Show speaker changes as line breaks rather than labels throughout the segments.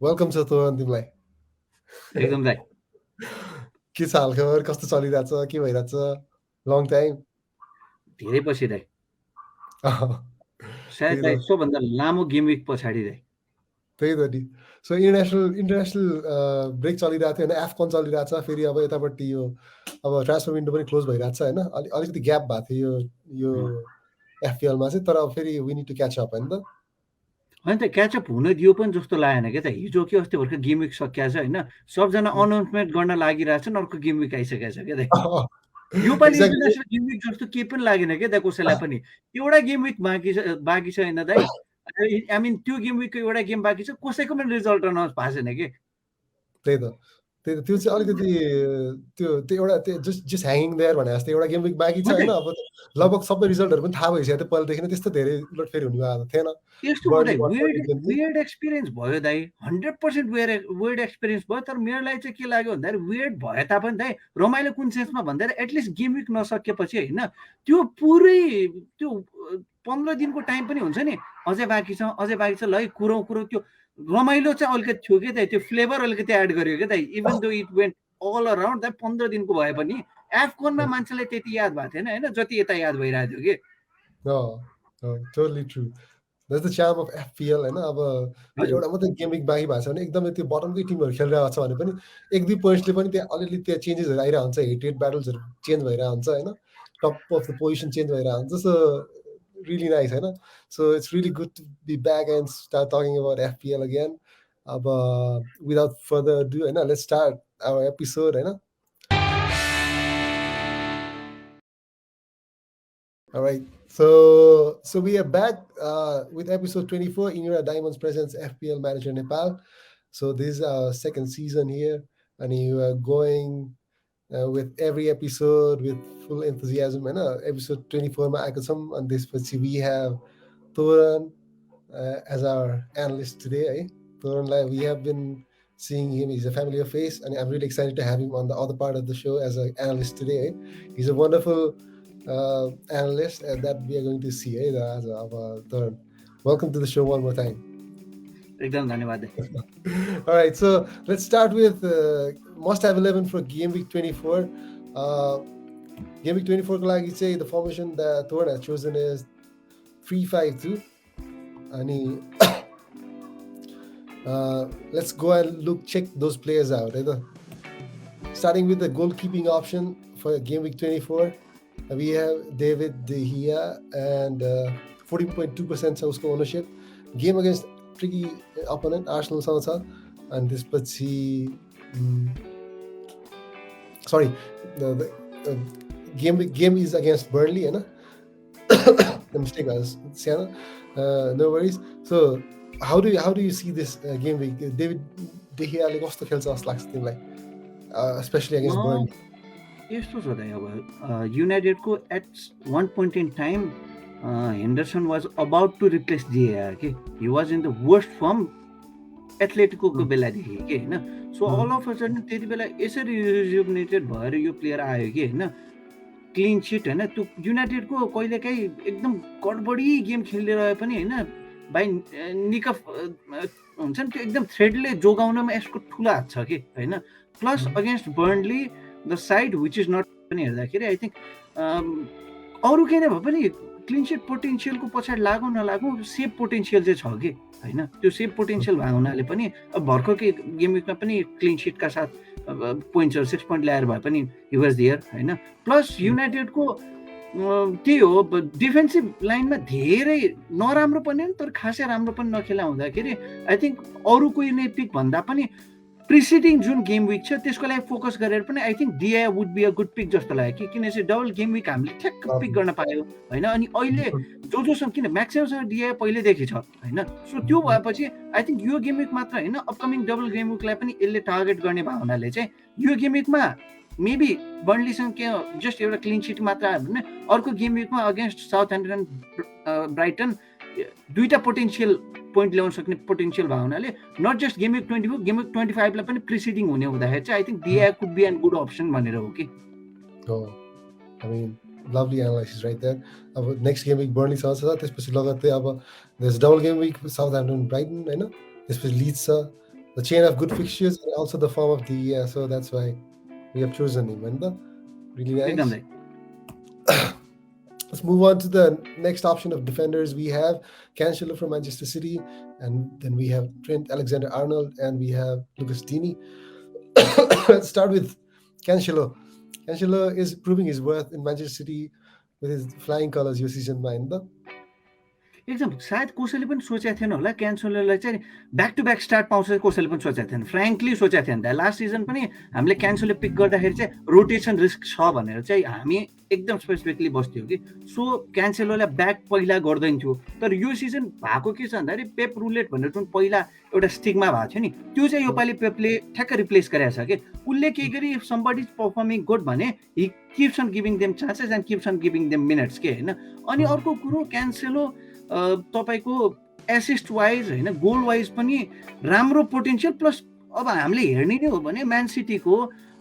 Welcome छ तोरण तिमीलाई।
एकदम दाइ
के छ हालखबर, कस्तो चलिरहेछ, के भइरहेछ? Long time.
धेरै पछि दाइ सायद
त्यही
दाइ
त
सबभन्दा लामो गेम विक पछाडि दाइ
त्यही त नि। सो इन्टरनेसनल ब्रेक चलिरहेको थियो होइन, एफकन चलिरहेछ, फेरि अब यतापट्टि यो अब ट्रान्सफर विन्डो पनि क्लोज भइरहेछ होइन, अलिकति ग्याप भएको थियो यो एफपिएलमा चाहिँ, तर अब फेरि we need to catch up होइन त।
होइन त क्याचअप हुन दियो पनि जस्तो लागेन क्या त। हिजो के अस्ति भर्खर गेम विक सकिया छ होइन, सबजना अनाउन्समेन्ट गर्न लागिरहेछन्, अर्को गेम विक आइसकेको छ क्या दाइ। योपालि
एक्ज्याक्टली।
इन्टरनेसनल गेम विक जस्तो केही पनि लागेन क्या दाइ कसैलाई पनि। एउटा गेम विक बाँकी छ होइन दाइ। आई मिन त्यो गेम विकको एउटा गेम बाँकी छ, कसैको पनि रिजल्ट अनाउन्स भएको छैन कि।
त्यही त त्यो चाहिँ अलिकति त्यो एउटा त्यो जस्ट ह्याङ्गिङ देयर भने जस्तो एउटा गेम विक बाँकी छ होइन। अब लगभग सबै रिजल्टहरू पनि थाहा भइसक्यो थियो पहिलादेखि नै, त्यस्तो धेरै उलटफेर हुने भएको थिएन।
यस्तो हो दाइ, वियर्ड एक्सपिरियन्स भयो दाइ, 100% वियर्ड एक्सपिरियन्स भयो। तर मेरो लागि चाहिँ के लाग्यो भन्दाखेरि वियर्ड भए तापनि दाइ रमाइलो कुन सेन्समा भन्दाखेरि एटलिस्ट गेम विक नसकेपछि होइन, त्यो पुरै त्यो 15 दिनको टाइम पनि हुन्छ नि, अझै बाँकी छ ल है, कुरौँ त्यो रमाइलो चाहिँ अलिकति थियो क्या दाइ, त्यो फ्लेभर अलिकति एड गर्यो क्या दाइ। Even though it went all around दाइ 15 दिनको भए पनि एफकनमा मान्छेलाई त्यति याद भएको थिएन होइन, जति यता याद भइरहेको थियो कि।
Totally true. That's the charm of FPL होइन। अब त्यो
हजुर
एउटा मात्रै गेम विक बाँकी भएको छ भने एकदमै त्यो बटमकै टिमहरू खेलिरहेको छ भने पनि 1-2 पोइन्ट्सले पनि त्यहाँ अलिअलि त्यहाँ चेन्जेसहरू आइरहेको हुन्छ, हेट ब्याटल्सहरू चेन्ज भइरहेको हुन्छ होइन, top of the position change भइरहेको हुन्छ। सो रियली नाइस होइन। So it's really good to be back and start talking about FPL again. अब विदाउट फर्दर डु होइन, लेट्स स्टार्ट आवर एपिसोड होइन। All right, so we are back with episode 24. INIRA Diamonds presents FPL Manager Nepal. So this is our second season here, and you are going with every episode with full enthusiasm. And episode 24 ma aeko chham, and त्यसपछि we have Toran as our analyst today. Toran, we have been seeing him. He's a familiar face, and I'm really excited to have him on the other part of the show as an analyst today. He's a wonderful analyst that we are going to see as our Toran. Welcome to the show one more time.
एकदम धन्यवाद दाइ।
All right, so let's start with must-have 11 for Game Week 24. Game Week 24 ko लागि चाहिँ the formation that Toran has chosen is 3-5-2. अनि let's go and check those players out. Starting with the goalkeeping option for Game Week 24, we have David De Gea and 14.2% छ उसको ownership. Game against tricky opponent Arsenal सँग छ, and त्यसपछि sorry, the game is against Burnley होइन. The mistake was सानो, no worries. So how do you see this game week? David De Gea ले कस्तो खेल्छ जस्तो लाग्छ तिमीलाई, especially against Burnley?
यस्तो छ दाइ, अब युनाइटेडको at one point in time Henderson was about to replace De Gea कि he was in the worst form एथलेटिकोको बेलादेखि कि होइन। So all of a sudden त्यति बेला यसरी रिजुभनेटेड भएर यो प्लेयर आयो कि होइन, क्लिन सिट होइन। त्यो युनाइटेडको कहिलेकाहीँ एकदम गडबडी गेम खेलिरहे पनि होइन, बाई निक अफ हुन्छ नि, त्यो एकदम थ्रेडले जोगाउनमा यसको ठुलो हात छ कि होइन। Plus against Burnley the side which is not पनि हेर्दाखेरि आई थिङ्क अरू केही नै भए पनि क्लिन सिट पोटेन्सियलको पछाडि लागौँ नलागौँ सेभ पोटेन्सियल चाहिँ छ कि होइन। त्यो सेभ पोटेन्सियल भएको हुनाले पनि अब भर्खरकै गेम विकमा पनि क्लिन सिटका साथ पोइन्ट्सहरू 6 पोइन्ट ल्याएर भए पनि हि वाज देयर होइन। प्लस युनाइटेडको त्यही हो, डिफेन्सिभ लाइनमा धेरै नराम्रो पनि तर खासै राम्रो पनि नखेला हुँदाखेरि आई थिङ्क अरू कोही नै पिक भन्दा पनि प्रिसिडिङ जुन गेम विक छ त्यसको लागि फोकस गरेर पनि I think De Gea would be a good pick जस्तो लाग्यो कि, किनकि डबल गेम विक हामीले ठ्याक्क पिक गर्न पायो होइन। अनि अहिले जोसँग किन म्याक्सिममसँग डिए पहिल्यैदेखि छ होइन। सो त्यो भएपछि आई थिङ्क यो गेम विक मात्र होइन, अपकमिङ डबल गेम विकलाई पनि यसले टार्गेट गर्ने भावनाले चाहिँ यो गेम विकमा मेबी बर्नलीसँग के जस्ट एउटा क्लिन सिट मात्र आयो भने अर्को गेम विकमा अगेन्स्ट साउथह्याम्पटन ब्राइटन दुईवटा पोटेन्सियल पोइन्ट ल्याउन सक्ने पोटेन्सियल भएको हुनाले not just game week 24 game week 25 लाई पनि प्रिसिडिङ हुने हुँदाखेरि चाहिँ I think De Gea could be an good option भनेर हो कि।
I mean, lovely analysis right there. अब नेक्स्ट गेम विक बर्नलीसँग छ, त्यसपछि लगत्तै अब there is double game week Southampton Brighton होइन, त्यसपछि लिड्स छ, the chain of good fixtures and also the form of the year. So that's why we have chosen him. And really
एकदम
nice.
दाइ
Let's move on to the next option of defenders. We have Cancelo from Manchester City, and then we have Trent Alexander-Arnold, and we have Lucas Digne. Let's start with Cancelo. Cancelo is proving his worth in Manchester City with his flying colors यो सिजनमा होइन त
एकदम सायद कसैले पनि सोचेको थिएन होला क्यान्सोलरलाई चाहिँ ब्याक टु ब्याक स्टार्ट पाउँछ कसैले पनि सोचेको थिएन फ्रेङ्कली सोचेको थिएन लास्ट सिजन पनि हामीले क्यान्सोले पिक गर्दाखेरि चाहिँ रोटेसन रिस्क छ भनेर चाहिँ हामी एकदम स्पेसिफिकली बस्थ्यौँ कि सो क्यान्सेलोलाई ब्याक पहिला गर्दैन थियो तर यो सिजन भएको के छ भन्दाखेरि पेप रुलेट भनेर जुन पहिला एउटा स्टिगमा भएको थियो नि त्यो चाहिँ योपालि पेपले ठ्याक्क रिप्लेस गरेको छ कि उसले केही गरी if somebody is performing good भने he keeps on giving them chances and keeps on giving them minutes के होइन अनि अर्को कुरो क्यान्सेलो तपाईँको एसिस्ट वाइज होइन गोल वाइज पनि राम्रो पोटेन्सियल प्लस अब हामीले हेर्ने नै हो भने म्यान सिटीको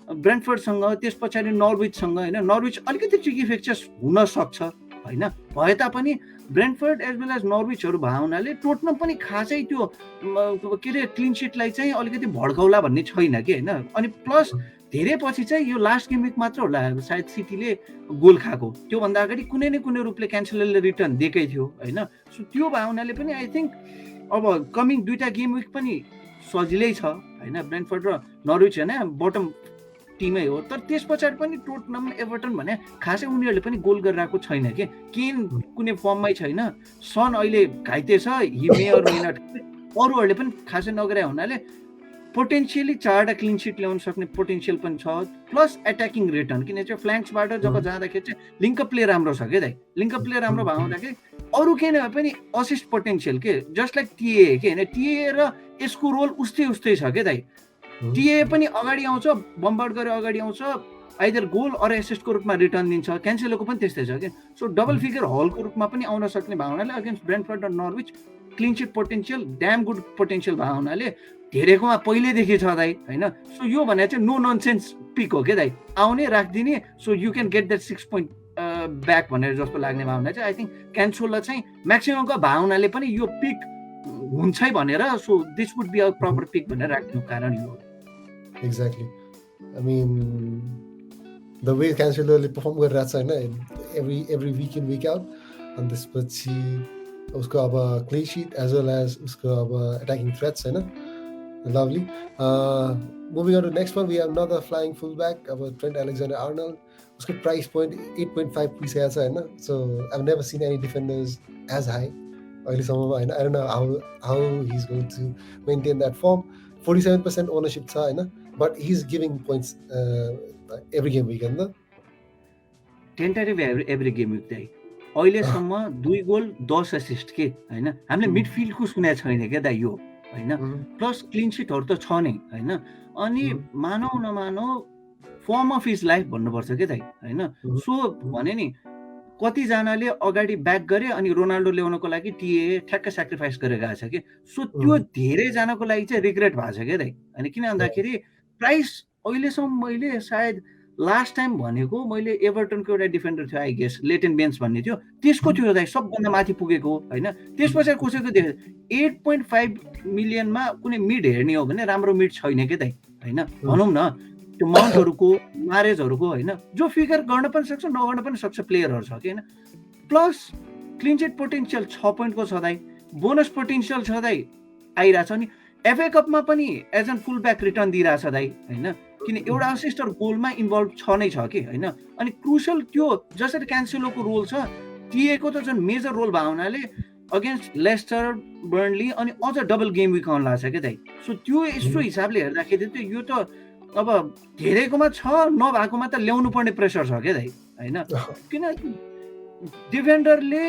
ब्रेन्टफोर्डसँग त्यस पछाडि नर्विचसँग होइन नर्विच अलिकति ट्रिकी फिक्चर्स हुनसक्छ होइन भए तापनि ब्रेन्टफोर्ड एज वेल एज नर्विचहरू भए हुनाले टोटनम पनि खासै त्यो के अरे क्लिन सिटलाई चाहिँ अलिकति भड्काउला भन्ने छैन कि होइन अनि प्लस धेरै पछि चाहिँ यो लास्ट गेम विक मात्र होला सायद सिटीले गोल खाएको त्योभन्दा अगाडि कुनै न कुनै रूपले क्यान्सेलरले रिटर्न दिएकै थियो होइन सो त्यो भए हुनाले पनि आई थिङ्क अब कमिङ दुईवटा गेम विक पनि सजिलै छ होइन ब्रेन्टफोर्ड र नर्विच होइन बटम टिमै हो तर त्यस पछाडि पनि टोटनम एभर्टन भने खासै उनीहरूले पनि गोल गरिरहेको छैन कि केन कुनै फर्ममै छैन सन अहिले घाइते छ he may or may not अरूहरूले पनि खासै नगरे हुनाले पोटेन्सियली 4वटा क्लिन सिट ल्याउन सक्ने पोटेन्सियल पनि छ प्लस एट्याकिङ रिटर्न किन चाहिँ फ्ल्याङ्क्सबाट जब जाँदाखेरि चाहिँ लिङ्कअप प्ले राम्रो छ क्या दाइ लिङ्कअप प्ले राम्रो भए हुँदाखेरि अरू केही नभए पनि असिस्ट पोटेन्सियल के जस्ट लाइक टिए के होइन टिए र यसको रोल उस्तै उस्तै छ क्या दाइ टिए पनि अगाडि आउँछ बम्बार्ड गरेर अगाडि आउँछ आइदर गोल अर एसिस्टको रूपमा रिटर्न दिन्छ क्यान्सेलोको पनि त्यस्तै छ कि सो डबल फिगर हलको रूपमा पनि आउन सक्ने भए हुनाले अगेन्स्ट ब्रेन्टफोर्ड र Norwich clean sheet potential damn good potential भए हुनाले धेरैकोमा पहिल्यैदेखि छ दाइ होइन सो यो भने चाहिँ नो ननसेन्स पिक हो क्या दाइ आउने राखिदिने so you can get that 6 point back भनेर जस्तो लाग्ने भए हुनाले चाहिँ आई थिङ्क क्यान्सेलोलाई चाहिँ म्याक्सिममको भए हुनाले पनि यो पिक हुन्छै भनेर so this would be a proper pick भनेर राख्नु कारण यो
exactly I mean the way क्यान्सेलरले पर्फर्म गरिरहेको छ होइन every week in week out अनि त्यसपछि उसको अब clean sheet as well as उसको अब एट्याकिङ थ्रेट्स होइन lovely moving on to next one we have another flying fullback about Trent Alexander-Arnold उसको प्राइस पोइन्ट 8.5 पुगिसकेको छ होइन so I never seen any defenders as high अहिलेसम्म होइन I don't know how he is going to maintain that form 47% ownership छ होइन but he is giving points every game week होइन
tentative every game week दाइ अहिलेसम्म 2 goal 10 assist के होइन हामीले मिडफिल्डको सुनेको छैन क्या दाइ यो होइन प्लस क्लिन सिटहरू त छ नै होइन अनि मानौ नमानौ फर्म अफ हिज लाइफ भन्नुपर्छ क्या दाइ होइन सो भने नि कतिजनाले अगाडि ब्याक गरे अनि रोनाल्डो ल्याउनको लागि टिए ठ्याक्क सेक्रिफाइस गरेर गएको छ कि सो त्यो धेरैजनाको लागि चाहिँ रिग्रेट भएको छ क्या दाइ होइन किन भन्दाखेरि प्राइस अहिलेसम्म मैले सायद लास्ट टाइम भनेको मैले एभर्टनको एउटा डिफेन्डर थियो आई गेस लेटेन बेन्स भन्ने थियो त्यसको थियो दाइ सबभन्दा माथि पुगेको होइन त्यस पछाडि कसैको देखेको 8.5 मिलियनमा कुनै मिड हेर्ने हो भने राम्रो मिड छैन क्या दाइ होइन भनौँ न त्यो माउन्टहरूको मारेजहरूको होइन जो फिगर गर्न पनि सक्छ नगर्न पनि सक्छ प्लेयरहरू छ कि होइन प्लस क्लिन सिट पोटेन्सियल 6 पोइन्टको छ दाइ बोनस पोटेन्सियल छ दाइ आइरहेछ अनि एफए कपमा पनि as an full back return दिइरहेछ दाइ होइन किन एउटा असिस्टर गोलमा इन्भल्भ छ नै छ कि होइन अनि क्रुसियल त्यो जसरी क्यान्सेलोको रोल छ टिएको त जुन मेजर रोल भए हुनाले अगेन्स्ट लेस्टर बर्नली अनि अझ डबल गेम विक आउन लाग्छ क्या दाइ सो त्यो यस्तो हिसाबले हेर्दाखेरि त यो त अब धेरैकोमा छ नभएकोमा त ल्याउनु पर्ने प्रेसर छ क्या दाइ होइन किन डिफेन्डरले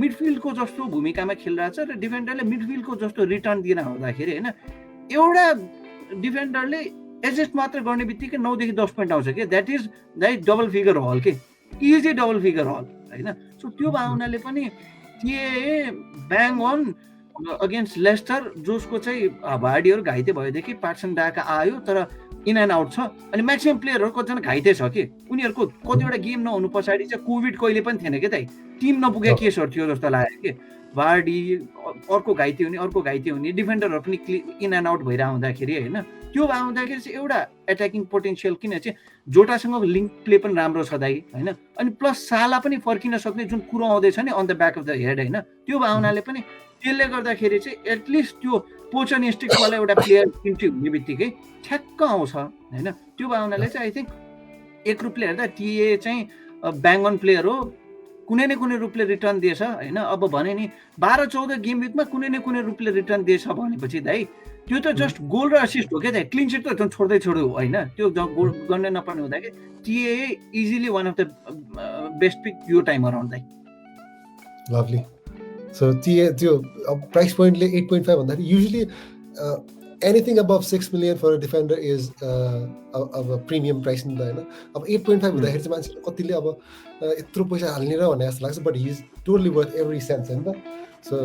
मिडफिल्डको जस्तो भूमिकामा खेलिरहेछ र डिफेन्डरले मिडफिल्डको जस्तो रिटर्न दिन हुँदाखेरि होइन एउटा डिफेन्डरले एडजस्ट मात्र गर्ने बित्तिकै 9 देखि 10 पोइन्ट आउँछ कि that is that double figure haul के इजी डबल फिगर हल होइन सो त्यो भए हुनाले पनि के ब्याङ अन अगेन्स्ट लेस्टर जसको चाहिँ भाडीहरू घाइते भएदेखि पार्सन डाका आयो तर इन एन्ड आउट छ अनि म्याक्सिमम प्लेयरहरू कतिजना घाइते छ कि उनीहरूको कतिवटा गेम नहुनु पछाडि चाहिँ कोभिड कहिले पनि थिएन क्या दाइ टिम नपुगेको केसहरू थियो जस्तो लाग्यो कि वार्डी अर्को घाइते हुने डिफेन्डरहरू पनि इन एन्ड आउट भइरहेको हुँदाखेरि होइन, त्यो आउँदाखेरि चाहिँ एउटा एट्याकिङ पोटेन्सियल, किन चाहिँ जोटासँग लिङ्क प्ले पनि राम्रो छ दाइ होइन, अनि प्लस साला पनि फर्किन सक्ने जुन कुरो आउँदैछ नि on the back of the head होइन, त्यो भावनाले पनि त्यसले गर्दाखेरि चाहिँ एटलिस्ट त्यो पोचनिस्टिकवाला एउटा प्लेयर इन्ट्री हुने बित्तिकै ठ्याक्क आउँछ होइन। त्यो भावनाले चाहिँ आई थिङ्क एक रूपले हेर्दा टिए चाहिँ ब्याङ अन प्लेयर हो, कुनै न कुनै रूपले रिटर्न दिएछ होइन। अब भने नि 12-14 गेम विकमा कुनै न कुनै रूपले रिटर्न दिएछ भनेपछि दाइ त्यो त जस्ट गोल र असिस्ट हो क्या दाइ, क्लिन सिट त झन् छोड्दै छोड्यो होइन, त्यो गोल गर्नै नपर्ने हुँदाखेरि TA easily one of the best pick यो टाइम अराउन्ड दाइ।
लभली। सो त्यो प्राइस पोइन्टले 8.5 भन्दाखेरि usually anything above 6 million for a defender is अब प्रिमियम प्राइस नि त होइन। अब 8.5 हुँदाखेरि चाहिँ मान्छेले कतिले अब यत्रो पैसा हाल्ने र भन्ने जस्तो लाग्छ, but he is totally worth every sense होइन त। सो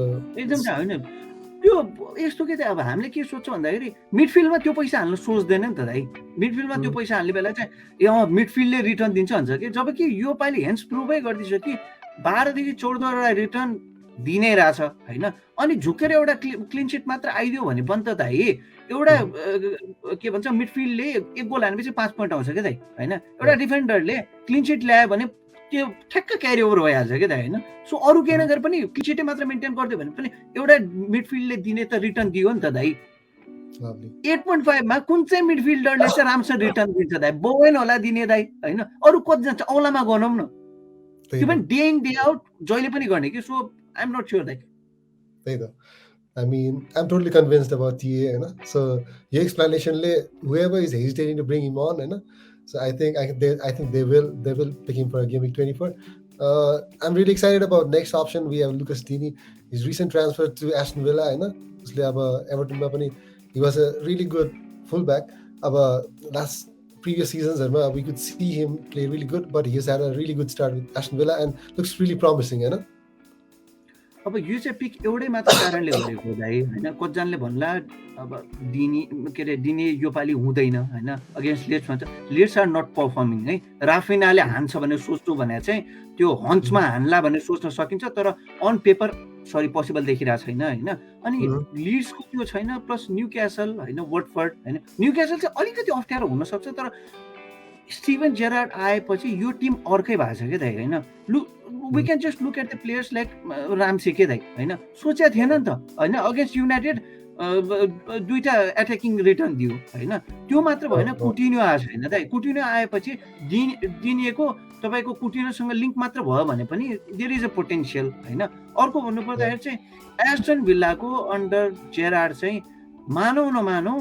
एकदम होइन त्यो यस्तो के चाहिँ अब हामीले के सोच्छौँ भन्दाखेरि मिडफिल्डमा त्यो पैसा हाल्नु सोच्दैन नि त दाइ। मिडफिल्डमा त्यो पैसा हाल्ने बेला चाहिँ मिडफिल्डले रिटर्न दिन्छ भन्छ कि, जब कि यो पालि हेन्स प्रुभै गरिदिन्छ कि 12देखि 14 रिटर्न दिनै रहेछ होइन। अनि झुकेर एउटा क्लिन सिट मात्र आइदियो भने पनि त दाइ एउटा के भन्छ मिडफिल्डले 1 गोल हानेपछि 5 पोइन्ट आउँछ क्या दाइ होइन। एउटा डिफेन्डरले क्लिन सिट ल्यायो भने त्यो ठ्याक्क क्यारी ओभर भइहाल्छ क्या दाइ होइन। सो अरू केही नगरे पनि क्लिन सिटै मात्र मेन्टेन गरिदियो भने पनि एउटा मिडफिल्डले दिने त रिटर्न दियो नि त दाइ। 8.5 मा कुन चाहिँ मिडफिल्डरले चाहिँ राम्रोसँग रिटर्न दिन्छ दाइ? बोवेन होला दिने दाइ होइन, अरू कति जान्छ औलामा गनौँ न, त्यो पनि डे इन डे आउट जहिले पनि गर्ने कि। So I am not sure दाइ।
त्यही त, I mean, I'm totally convinced about TA, you know? So your explanation, whoever is hesitating to bring him on, you know? So I think they will pick him for a Game Week 24. I'm really excited about next option. We have Lucas Dini, his recent transfer to Aston Villa, you know? Everton, he was a really good fullback. Last previous seasons, we could see him play really good, but he has had a really good start with Aston Villa and looks really promising, you know?
अब यो चाहिँ pick एउटै मात्र कारणले गरेको दाइ होइन। कतिजनाले भन्ला अब दिने यो पालि हुँदैन होइन, अगेन्स्ट लिड्स भन्छ, लिड्स आर नट पर्फर्मिङ है। राफिनाले हान्छ भने सोच्नु भने चाहिँ त्यो हन्चमा हान्ला भनेर सोच्न सकिन्छ, तर अन पेपर पोसिबल देखिरहेको छैन होइन। अनि लिड्सको त्यो छैन, प्लस न्यू क्यासल होइन, वटफोर्ड होइन। न्यू क्यासल चाहिँ अलिकति अप्ठ्यारो हुनसक्छ, तर स्टिभन जेरार्ड आएपछि यो टिम अर्कै भएको छ क्या दाइ होइन। We can just look at the players like Ramsey के दाइ होइन, सोचेको थिएन नि त होइन। अगेन्स्ट युनाइटेड 2टा एट्याकिङ रिटर्न दियो होइन, त्यो मात्र भएन, कुटिन्यो आएको छैन दाइ। कुटिन्यो आएपछि दिनिएको तपाईँको कुटिन्योसँग लिङ्क मात्र भयो भने पनि देयर इज अ पोटेन्सियल होइन। अर्को भन्नुपर्दाखेरि चाहिँ एस्टन भिल्लाको अन्डर जेरार्ड चाहिँ मानौ नमानौ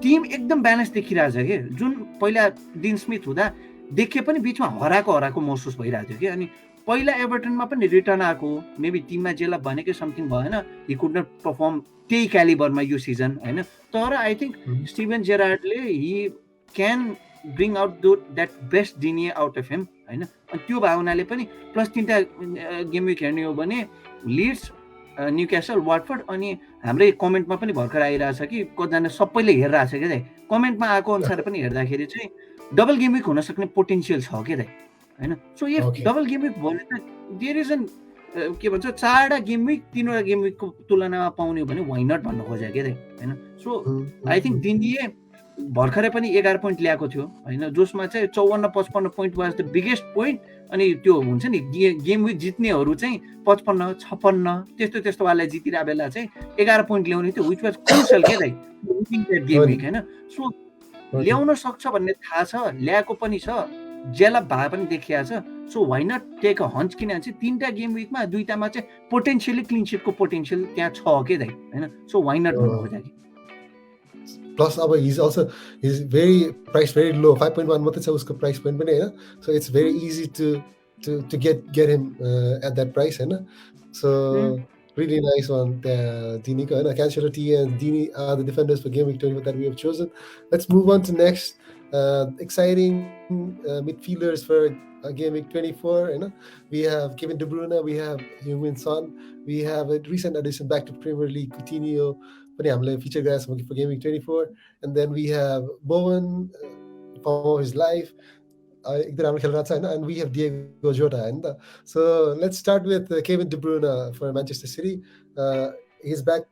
टिम एकदम ब्यालेन्स देखिरहेको छ कि। जुन पहिला डिन स्मिथ हुँदा देखे पनि बिचमा हराएको महसुस भइरहेको थियो कि। अनि पहिला एभर्टनमा पनि रिटर्न आएको, मेबी टिममा जेलाई भनेकै समथिङ भएन, हि कुड नट पर्फर्म त्यही क्यालिबरमा यो सिजन होइन। तर आई थिङ्क स्टिभन जेरार्डले he can bring out that best DNA out of him होइन। अनि त्यो भावनाले पनि प्लस 3टा गेम विक हेर्ने हो भने लिड्स, न्यू क्यासल, वाटफोर्ड, अनि हाम्रै कमेन्टमा पनि भर्खर आइरहेछ कि कतिजना सबैले हेरिरहेछ क्या दाइ। कमेन्टमा आएको अनुसार पनि हेर्दाखेरि चाहिँ डबल गेम विक हुन सक्ने पोटेन्सियल छ क्या दाइ होइन। सो यो डबल गेम विक भने त देयर इज एन के भन्छ 4वटा गेम विक 3वटा गेम विकको तुलनामा पाउने हो भने वाइ नट भन्न खोजेको क्या दाइ होइन। सो आई थिङ्क दिनिए भर्खरै पनि 11 पोइन्ट ल्याएको थियो होइन, जसमा चाहिँ 54-55 point was the biggest point. अनि त्यो हुन्छ नि गेम विक जित्नेहरू चाहिँ 55-56 त्यस्तो वाला जितिरहेको बेला चाहिँ 11 पोइन्ट ल्याउने थियो, विच वाज क्रुसियल क्या दाइ गेम विक होइन। सो ल्याउन सक्छ भन्ने थाहा छ, ल्याएको पनि छ, जेला भए पनि देखिया छ। So why not take a hunch, किनभने चाहिँ 3टा गेम विकमा 2टामा चाहिँ पोटेन्सियली क्लिन सिटको पोटेन्सियल त्यहाँ छ के दाइ होइन। सो वाइ नट भन्नु खोजेको।
प्लस अब his very price very low, 5.1 मात्रै छ उसको प्राइस पोइन्ट पनि होइन। So it's very easy to get him at that price होइन। So really nice one there, Dini. Cancelo T and Dini are the defenders for Game Week 24 that we have chosen. Let's move on to next exciting midfielders for Game Week 24. We have Kevin De Bruyne, we have Heung-min Son, we have a recent addition back to Premier League, Coutinho, feature guys for Game Week 24, and then we have Bowen, form of his life. एकदम राम्रो खेलिरहेको छ होइन and we have Diego Jota होइन त so let's start with Kevin De Bruyne for Manchester City he is back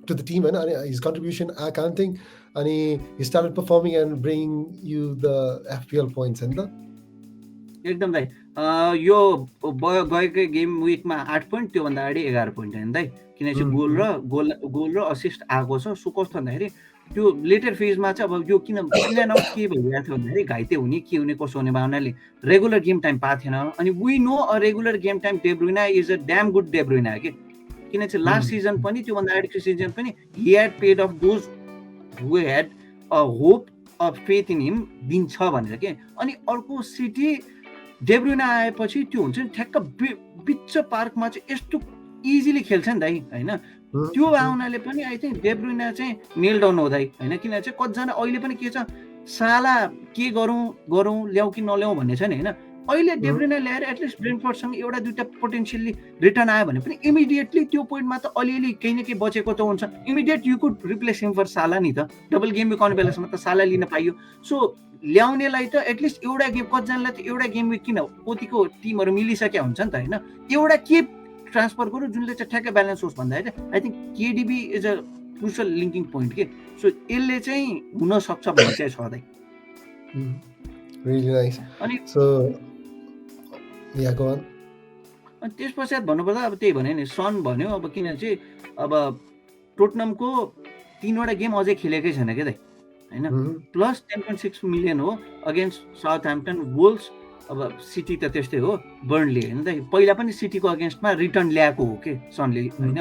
to the team and his contribution are counting and he started performing and bringing you the FPL points and the
एकदम दाइ यो गएको game विकमा 8 point त्योभन्दा अगाडि 11 point होइन दाइ किनकि goal र असिस्ट आएको छ सो कस्तो भन्दाखेरि त्यो लेटर फेजमा चाहिँ अब यो किन आउट के भइरहेको थियो भन्दाखेरि घाइते हुने के हुने कसो हुने भावनाले रेगुलर गेम टाइम पाएको थिएन अनि we know a regular game time De Bruyne is a damn good De Bruyne के किनकि लास्ट सिजन पनि त्योभन्दा अगाडिको सिजन पनि he had paid off those who had a hope of faith in him दिन्छ भनेर के अनि अर्को सिटी डेब्रुइना आएपछि त्यो हुन्छ नि ठ्याक्क बिच पार्कमा चाहिँ यस्तो इजिली खेल्छ नि दाइ होइन त्यो भावनाले पनि आई थिङ्क डेब्रुइना चाहिँ नेल डाउन हुँदै होइन किन चाहिँ कतिजना अहिले पनि के छ साला के गरौँ ल्याउँ कि नल्याउँ भन्ने छ नि होइन अहिले डेब्रुइना ल्याएर एटलिस्ट ब्रेन्टफोर्डसँग एउटा दुईवटा पोटेन्सियली रिटर्न आयो भने पनि इमिडिएटली त्यो पोइन्टमा त अलिअलि केही न केही बचेको त हुन्छ immediate you could replace him for Salah नि त डबल गेम विक आउने बेलासम्म त साला लिन पाइयो सो ल्याउनेलाई त एटलिस्ट एउटा गेम कतिजनालाई त एउटा गेम विक किन कतिको टिमहरू मिलिसकेका हुन्छ नि त होइन एउटा के ट्रान्सफर गरौँ जुनले चाहिँ ठ्याक्कै ब्यालेन्स होस् भन्दाखेरि I think KDB is a crucial linking point के सो यसले चाहिँ हुनसक्छ भन्ने चाहिँ छ दाइ
really nice
अनि
so yeah go on
अनि त्यस पश्चात भन्नुपर्दा अब त्यही भने नि सन भन्यो अब किन चाहिँ अब टोटनमको 3वटा गेम अझै खेलेकै छैन क्या दाइ होइन प्लस 10.6 मिलियन हो अगेन्स्ट साउथह्याम्पटन वुल्स अब सिटी त त्यस्तै हो बर्नली होइन दाइ पहिला पनि सिटीको अगेन्स्टमा रिटर्न ल्याएको हो कि सनले होइन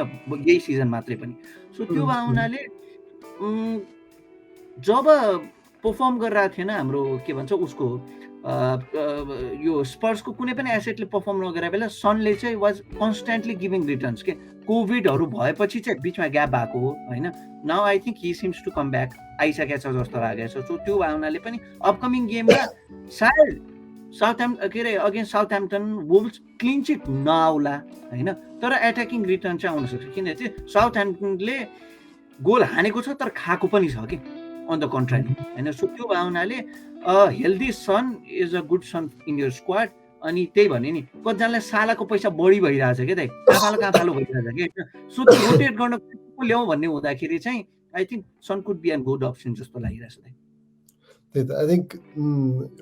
यही सिजन मात्रै पनि सो त्यो भावनाले जब पर्फर्म गरिरहेको थिएन हाम्रो के भन्छ उसको यो स्पर्सको कुनै पनि एसेटले पर्फर्म नगरेको बेला सनले चाहिँ वाज कन्स्ट्यान्टली गिभिङ रिटर्न्स के कोभिडहरू भएपछि चाहिँ बिचमा ग्याप भएको हो होइन now I think he seems to come back आइसकेको छ जस्तो लागेको छ सो त्यो भावनाले पनि अपकमिङ गेममा सायद के अरे अगेन्स्ट साउथह्याम्पटन वुल्स क्लिन चिट नआउला होइन तर एट्याकिङ रिटर्न चाहिँ आउन सक्छ किन चाहिँ साउथह्याम्पटनले गोल हानेको छ तर खाएको पनि छ कि अन द कन्ट्रारी होइन सो त्यो भावनाले healthy Son is a good Son in your squad अनि त्यही भने नि कतिजनालाई सालाको पैसा बढी भइरहेछ क्या दाइ काफालो भइरहेछ कि सो त्यो रोटेट गर्न ल्याउँ भन्ने हुँदाखेरि चाहिँ I think Son could be an good option जस्तो लागिरहेछ दाइ
I think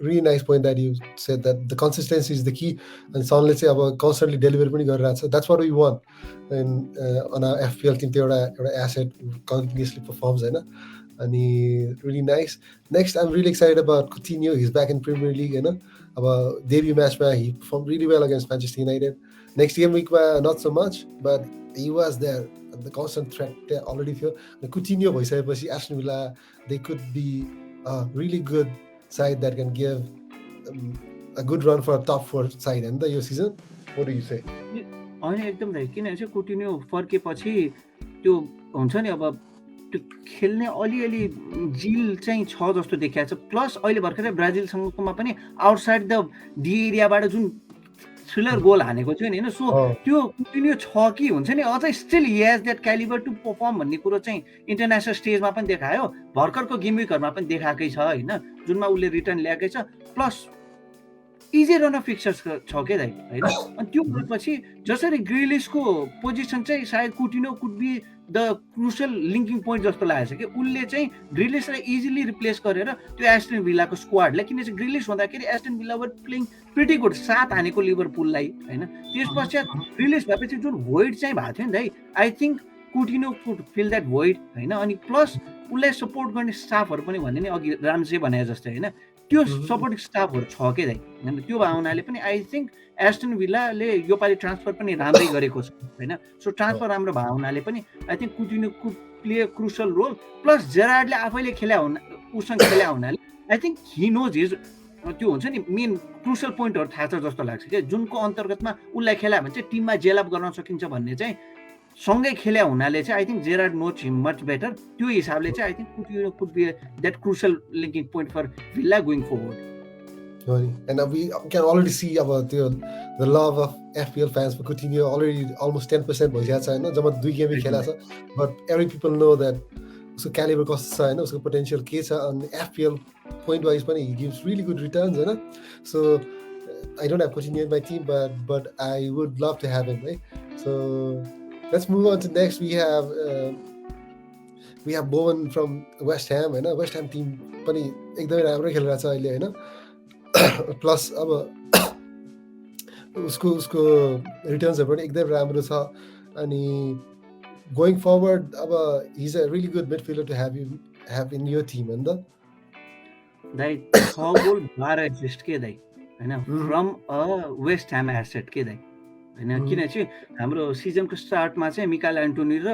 really nice point that you said that the consistency is the key and Son let's say about constantly deliver पनि गरिरहेछ that's what we want and on our FPL team एउटा asset continuously performs होइन अनि really nice next I'm really excited about Coutinho he's back in Premier League होइन अब debut matchमा he performed really well against Manchester United next game weekमा not so much but he was there the constant threat there already थियो Coutinho भइसकेपछि Aston Villa they could be a really good side that can give a good run for a top 4 side in the season. What do you say?
होइन एकदम दाइ किनभने चाहिँ कुटिन्यो फर्केपछि त्यो हुन्छ नि अब त्यो खेल्ने अलिअलि जिल चाहिँ छ जस्तो देखिएको छ प्लस अहिले भर्खरै ब्राजिलसँगकोमा पनि आउटसाइड द डी एरियाबाट जुन थ्रिलर गोल हानेको थियो नि होइन सो त्यो कुटिन्यो छ कि हुन्छ नि अझै still he has that calibre to perform भन्ने कुरो चाहिँ इन्टरनेसनल स्टेजमा पनि देखायो भर्खरको गेम विकहरूमा पनि देखाएकै छ होइन जुनमा उसले रिटर्न ल्याएकै छ प्लस इजी रन फिक्चर्स छ क्या दाइ होइन अनि त्यो भएपछि जसरी ग्रिलिसको पोजिसन चाहिँ सायद Coutinho could be the crucial linking point जस्तो लागेको छ कि उसले चाहिँ ग्रिलिसलाई इजिली रिप्लेस गरेर त्यो एस्टन भिल्लाको स्क्वाडलाई किन चाहिँ ग्रिलिस हुँदाखेरि एस्टन भिल्ला वर प्लेइङ प्रिटी गुड 7 हानेको लिभरपुललाई होइन त्यस पश्चात ग्रिलिस भएपछि जुन भोइड चाहिँ भएको थियो नि दाइ I think Coutinho could fill that void होइन अनि प्लस उसलाई सपोर्ट गर्ने स्टाफहरू पनि भन्ने नि अघि राम्से भने जस्तै होइन त्यो सपोर्टिङ स्टाफहरू छ के दाइ होइन त्यो भावनाले पनि आई थिङ्क एस्टन भिल्लाले योपालि ट्रान्सफर पनि राम्रै गरेको छ होइन सो ट्रान्सफर राम्रो भावनाले पनि I think Coutinho could play crucial role plus जेरार्डले आफैले उसँग खेल्या हुनाले I think he knows his त्यो हुन्छ नि मेन क्रुसियल पोइन्टहरू थाहा छ जस्तो लाग्छ क्या जुनको अन्तर्गतमा उसलाई खेल्या भने चाहिँ टिममा जेलअप गर्न सकिन्छ भन्ने चाहिँ सँगै खेल्या हुनाले चाहिँ I think Gerrard knows him much better त्यो हिसाबले चाहिँ I think Coutinho could be that crucial linking point for Villa going forward
And we can already see about the love of FPL fans for Coutinho already almost 10% भइसकेको छ होइन जब 2 game खेलेको छ but every people know that उसको calibre कस्तो छ होइन उसको पोटेन्सियल के छ अनि FPL point wise पनि he gives really good returns, so I don't have Coutinho in my team, but I would love to have him, right? So let's move on to next. We have Bowen from West Ham, West Ham team पनि एकदमै राम्रो खेलिरहेछ अहिले, plus अब उसको रिटर्न्सहरू पनि एकदमै राम्रो छ अनि going forward अब he's a really good midfielder to have in your team, and
दाइ 6 गोल 12 एसिस्ट के दाइ हैन from a West Ham asset के दाइ हैन किन चाहिँ हाम्रो सिजनको स्टार्टमा चाहिँ मिकाएल एन्टोनी र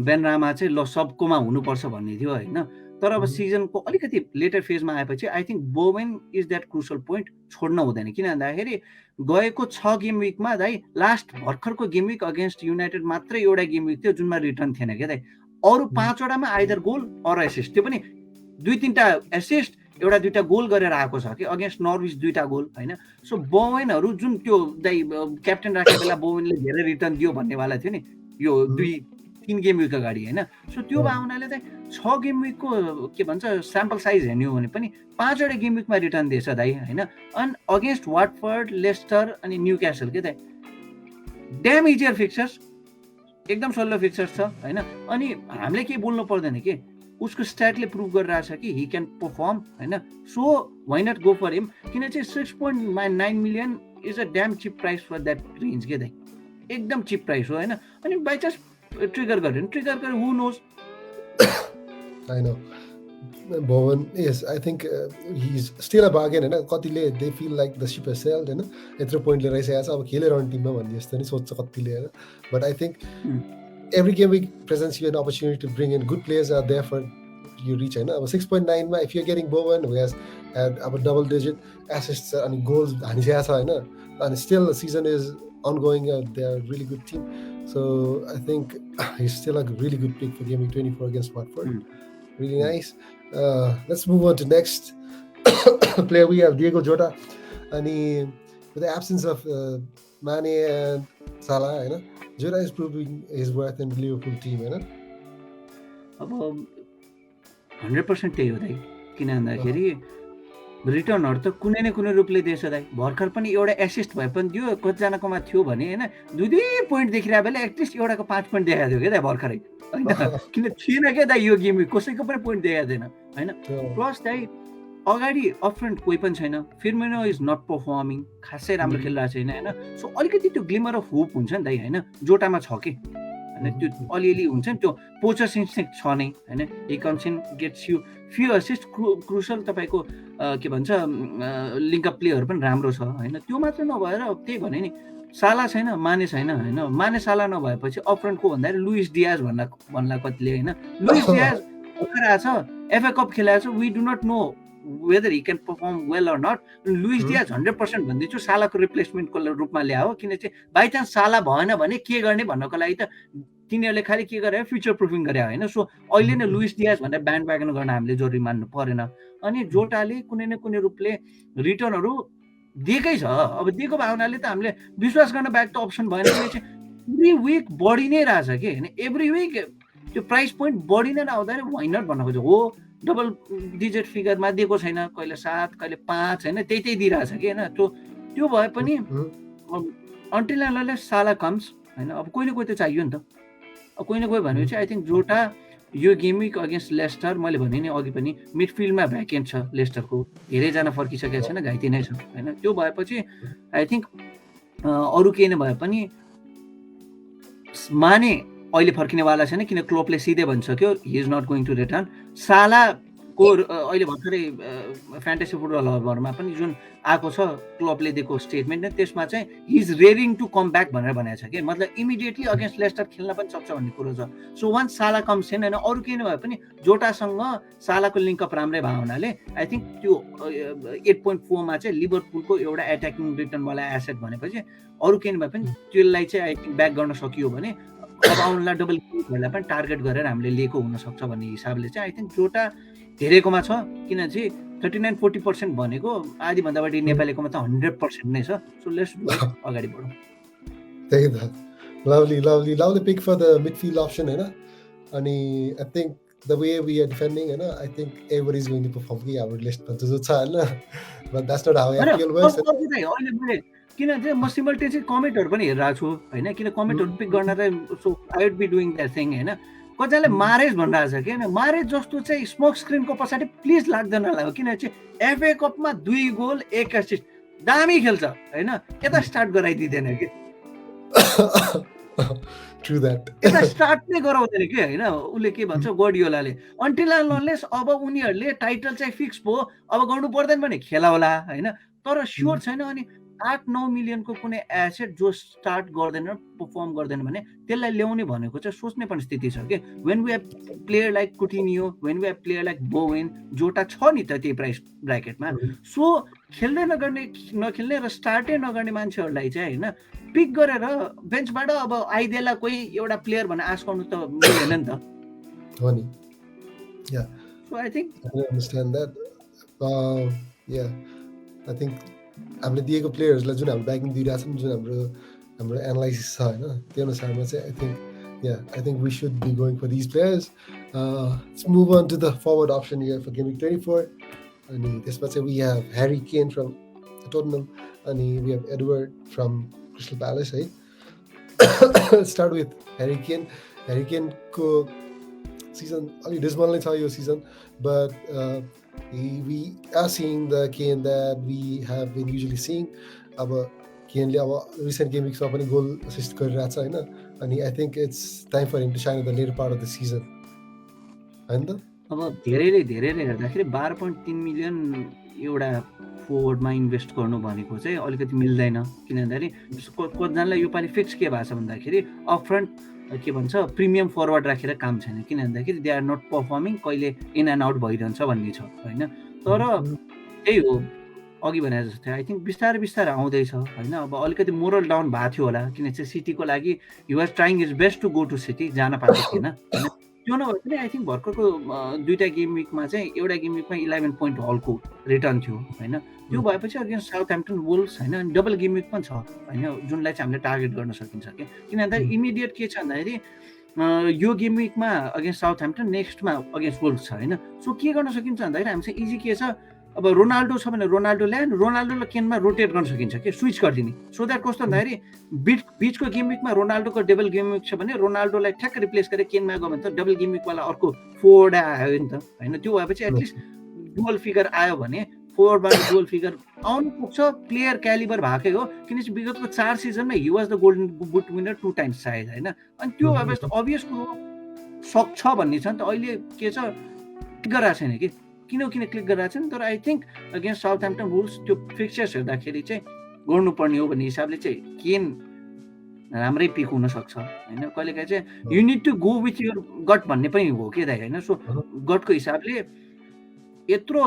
बेन रामा चाहिँ ल सबकोमा हुनुपर्छ भन्ने थियो हैन तर अब सिजनको अलिकति लेटर फेजमा आएपछि I think Bowen is that crucial point छोड्न हुँदैन किन भन्दाखेरि गएको 6 गेम विकमा दाइ लास्ट भर्खरको गेम विक अगेन्स्ट युनाइटेड मात्रै एउटा गेम विक थियो जुनमा रिटर्न थिएन के दाइ अरु 5 वटामा आइदर गोल अर एसिस्ट त्यो पनि 2-3टा एसिस्ट एउटा दुईटा गोल गरेर आएको छ कि अगेन्स्ट नर्विच 2टा गोल हैन सो बोवेनहरु जुन त्यो दाइ क्याप्टेन राखे बेला बोवेनले धेरै रिटर्न दियो भन्नेवाला थियो नि यो 2-3 गेम विक अगाडि हैन सो त्यो भावनाले चाहिँ 6 गेम विकको के भन्छ स्याम्पल साइज हेर्नु भने पनि 5 वटा गेम विकमा रिटर्न दिएछ दाइ हैन अन अगेन्स्ट वाटफोर्ड लेस्टर अनि न्यूक्यासल के दाइ ड्याम इजियर फिक्चर्स एकदम सल्लो फिक्चर्स छ हैन अनि हामीले के बोल्नु पर्दैन के उसको स्ट्याटले प्रुभ गरिरहेछ कि ही क्यान परफर्म हैन so why not go for him किन चाहिँ 6.9 million is a damn cheap price for that range के दाइ एकदम चिप प्राइस हो हैन अनि बाइ चान्स ट्रिगर गरे हु knows
I know Bowen yes I think he's still a bargain हैन कतिले they feel like the ship has sailed हैन यत्रो पोइन्टले रहिसकेको छ अब खेलेर रन टिममा भन्ने जस्तो नि सोच्छ कतिले हैन but I think every game week presents you an opportunity to bring in good players are there for you reach हैन अब 6.9 मा if you're getting Bowen who has had अब double digit assists अनि goals हानिसकेको छ हैन and still the season is ongoing they are a really good team so I think he's still a really good pick for game week 24 against Watford really nice let's move on to next player we have Diego Jota and with the absence of Mane and Salah हैन Jota is proving his worth in Liverpool team हैन
अब 100% त्यही हो दाइ किन भन्दाखेरि रिटर्नहरु त कुनै न कुनै रूपले दिएछ दाइ भर्खर पनि एउटा एसिस्ट भए पनि दियो कतिजनाकोमा थियो भने हैन 2 पोइन्ट देखिरा बेला एटलिस्ट एउटाको 5 पोइन्ट देखाएको थियो के दाइ भर्खरै हैन किन थिएन के दाइ यो गेम कसैको पनि पोइन्ट देखाएको थिएन हैन प्लस दाइ अगाडि अपफ्रन्ट कोही पनि छैन फिर्मिनो इज नट परफर्मिङ खासै राम्रो खेलिरहेको छैन हैन सो अलिकति त्यो ग्लिमर अफ होप हुन्छ नि दाइ हैन जोटामा छ के हैन त्यो अलिअलि हुन्छ नि त्यो पोचर्स इन्स्टिंक्ट छ नै हैन he comes in gets you few assist crucial तपाईको के भन्छ लिंक अप प्लेयर पनि राम्रो छ हैन त्यो मात्र नभएर त्यही भने नि साला छैन माने छैन हैन माने साला नभएपछि अपफ्रन्ट को भन्दा लुइस डियाज भन्ला कतिले हैन लुइस डियाज भर्खर छ एफए कप खेलाएको छ we do not know whether he can perform well or not Luis Diaz 100% भन्दिछु सालाको रिप्लेसमेन्टको रूपमा ल्यायो किन चाहिँ बाइ चान्स साला भएन भने के गर्ने भन्नको लागि त तिनीहरुले खाली के गरे फ्युचर प्रुफिङ गरे हैन सो अहिले नै लुइस डियाज भनेर ब्यान्ड व्यागन गर्न हामीले जरुरी मान्नु परेन अनि जोटाले कुनै न कुनै रूपले रिटर्नहरु दिएकै छ अब दिएको भावनाले त हामीले विश्वास गर्न बाहेक त अप्सन भएन कि एभ्री विक बढी नै रहेछ के हैन एभ्री विक त्यो प्राइस पोइन्ट बढी नै आउँदा व्हाई नट भन्न खोज्यो हो डबल डिजिट फिगरमा दिएको छैन कहिले 7 कहिले 5 हैन त्यही दिइराछ के हैन त्यो भए पनि अन्टिल एन्ड साला कम्स हैन अब कोही न कोही त चाहियो नि त अब कोही न कोही भनेपछि आई थिंक जोटा यो गेम विक अगेन्स्ट लेस्टर मैले भने नि अघि पनि मिडफिल्डमा भ्याकेन्ट छ लेस्टरको धेरै जना फर्किसकेको छैन घाइते नै छ हैन त्यो भएपछि आई थिंक अरु केही नै भए पनि माने अहिले फर्किनेवाला छैन किन क्लोपले सिधै भनिसक्यो he is not going to return सालाको अहिले भर्खरै फ्यान्टेसी फुटबलहरुमा पनि जुन आएको छ क्लबले दिएको स्टेटमेन्ट त्यसमा चाहिँ he is raring to come back भनेर भनेको छ के मतलब इमिडिएटली अगेन्स्ट लेस्टर खेल्न पनि सक्छ भन्ने कुरो छ सो वान्स साला कम्स इन हैन अरु केही नभए पनि जोटासँग सालाको लिंक अप राम्रै भयो हुनाले आई थिंक त्यो 8.4 मा चाहिँ लिभरपुलको एउटा अट्याकिङ रिटर्न वाला एसेट भनेपछि अरु केही नभए पनि त्यसलाई चाहिँ आई थिंक ब्याक गर्न सकियो भने अब आउनला डबल किपरलाई पनि टार्गेट गरेर हामीले लिएको हुन सक्छ भन्ने हिसाबले चाहिँ आई थिंक जोटा धेरैकोमा छ किन चाहिँ 39-40% भनेको आधी भन्दा बढी नेपालीकोमा त 100% नै छ सो लेट्स अगाडि बढौं
त्यही त lovely pick for the midfield option हैन अनि I think the way we are defending, I think everybody is going to perform कि हाम्रो लिस्टमा जो छ but that's not how
होइन
FPL works.
अर्को चाहिँ अहिले मैले किनभने म सिमल्टेनियसली कमेन्टहरू पनि हेरिरहेको छु होइन, किन कमेन्टहरू पिक गर्न चाहिँ so I would be doing that thing होइन। कतिजनाले मारेज भनिरहेको छ कि मारेज जस्तो चाहिँ स्मोक स्क्रिनको पछाडि प्लिज लाग्दैन होला, किनभने चाहिँ एफए कपमा 2 गोल 1 एसिस्ट दामी खेल्छ होइन, यता स्टार्ट गराइदिँदैन कि
True that.
यता स्टार्ट नै गराउँदैन कि होइन, उसले के भन्छ गार्डियोलाले अन्टिल अनलेस अब उनीहरूले टाइटल चाहिँ फिक्स भयो अब गर्नु पर्दैन भने खेला होला होइन, तर स्योर छैन। अनि 8-9 मिलियनको कुनै एसेट जो स्टार्ट गर्दैन पर्फर्म गर्दैन भने त्यसलाई ल्याउने भनेको चाहिँ सोच्ने पनि स्थिति छ कि when we have player like Coutinho, when we have player like Bowen Jota छ नि त त्यही प्राइस ब्राकेटमा, सो खेल्दै नखेल्ने र स्टार्टै नगर्ने मान्छेहरूलाई चाहिँ होइन पिक गरेर बेन्चबाट अब आइदिएला कोही एउटा प्लेयर भनेर आश गर्नु त मिलेन नि त
हो नि। Yeah,
so I think
I understand that. Yeah, I think हामीले दिएको प्लेयर्सलाई जुन हाम्रो ब्याकिङ दिइरहेको छ जुन हाम्रो एनालाइसिस छ होइन त्यो अनुसारमा चाहिँ I think we should be going for these players. Let's move on to the forward option here for Game Week 24. अनि त्यसमा चाहिँ we have Harry Kane from Tottenham अनि we have Edward from Crystal Palace है। Let's start with Harry Kane. Harry Kane को season अलि dismal नै छ यो season, but we are seeing the Kane that we have been usually seeing. अब Kaneले अब recent game weeks मा पनि goal assist गरिरहेको छ होइन, अनि I think it's time for him to shine in the later part of the season होइन त।
अब धेरैले हेर्दाखेरि 12.3 मिलियन एउटा फोर्डमा इन्भेस्ट गर्नु भनेको चाहिँ अलिकति मिल्दैन, किन भन्दाखेरि कतिजनालाई योपालि फिक्स के भएको छ भन्दाखेरि अपफ्रन्ट के भन्छ प्रिमियम फरवर्ड राखेर काम छैन, किन भन्दाखेरि दे आर नट पर्फर्मिङ, कहिले इन एन्ड आउट भइरहन्छ भन्ने छ होइन। तर त्यही हो अघि भने जस्तै आई थिङ्क बिस्तारै आउँदैछ होइन। अब अलिकति मोरल डाउन भएको थियो होला, किन चाहिँ सिटीको लागि you are trying is best to go to City, जान पाएको थिएन होइन। त्यो नभए पनि आई थिङ्क भर्खरको 2टा गेम विकमा चाहिँ एउटा गेम विकमा 11 पोइन्ट हलको रिटर्न थियो होइन। त्यो भएपछि अगेन्स्ट साउथह्याम्पटन वुल्स होइन, अनि डबल गेम विक पनि छ होइन, जुनलाई चाहिँ हामीले टार्गेट गर्न सकिन्छ कि, किन भन्दाखेरि इमिडिएट के छ भन्दाखेरि यो गेम विकमा अगेन्स्ट साउथह्याम्पटन, नेक्स्टमा अगेन्स्ट वुल्स छ होइन। सो के गर्न सकिन्छ भन्दाखेरि हामीसँग इजी के छ, अब रोनाल्डो छ भने रोनाल्डो ल्यान्ड, रोनाल्डोलाई केनमा रोटेट गर्न सकिन्छ कि स्विच गरिदिने, सो द्याट कस्तो भन्दाखेरि बिचको गेम विकमा रोनाल्डोको डबल गेम विक छ भने रोनाल्डोलाई ठ्याक्क रिप्लेस गरेर केनमा गयो भने त डबल गेम विकवाला अर्को फोर्ड आयो नि त होइन। त्यो भएपछि एटलिस्ट डुअल फिगर आयो भने फोर्डबाट डुअल फिगर आउनु पुग्छ, प्लेयर क्यालिबर भएकै हो, किनकि विगतको 4 सिजनमा he was the golden boot winner 2 times सायद होइन। अनि त्यो भएपछि त अभियस कुरो सक्छ भन्ने छ नि त। अहिले के छ क्लिक गरिरहेको छैन कि, किन क्लिक गरिरहेको छैन, तर आई थिङ्क अगेन्स्ट साउथह्याम्पटन वुल्स त्यो फिक्चर्स हेर्दाखेरि चाहिँ गर्नुपर्ने हो भन्ने हिसाबले चाहिँ केन राम्रै पिक हुनसक्छ होइन। कहिलेकाहीँ चाहिँ you need to go with your gut भन्ने पनि हो के दाइ होइन। सो गटको हिसाबले यत्रो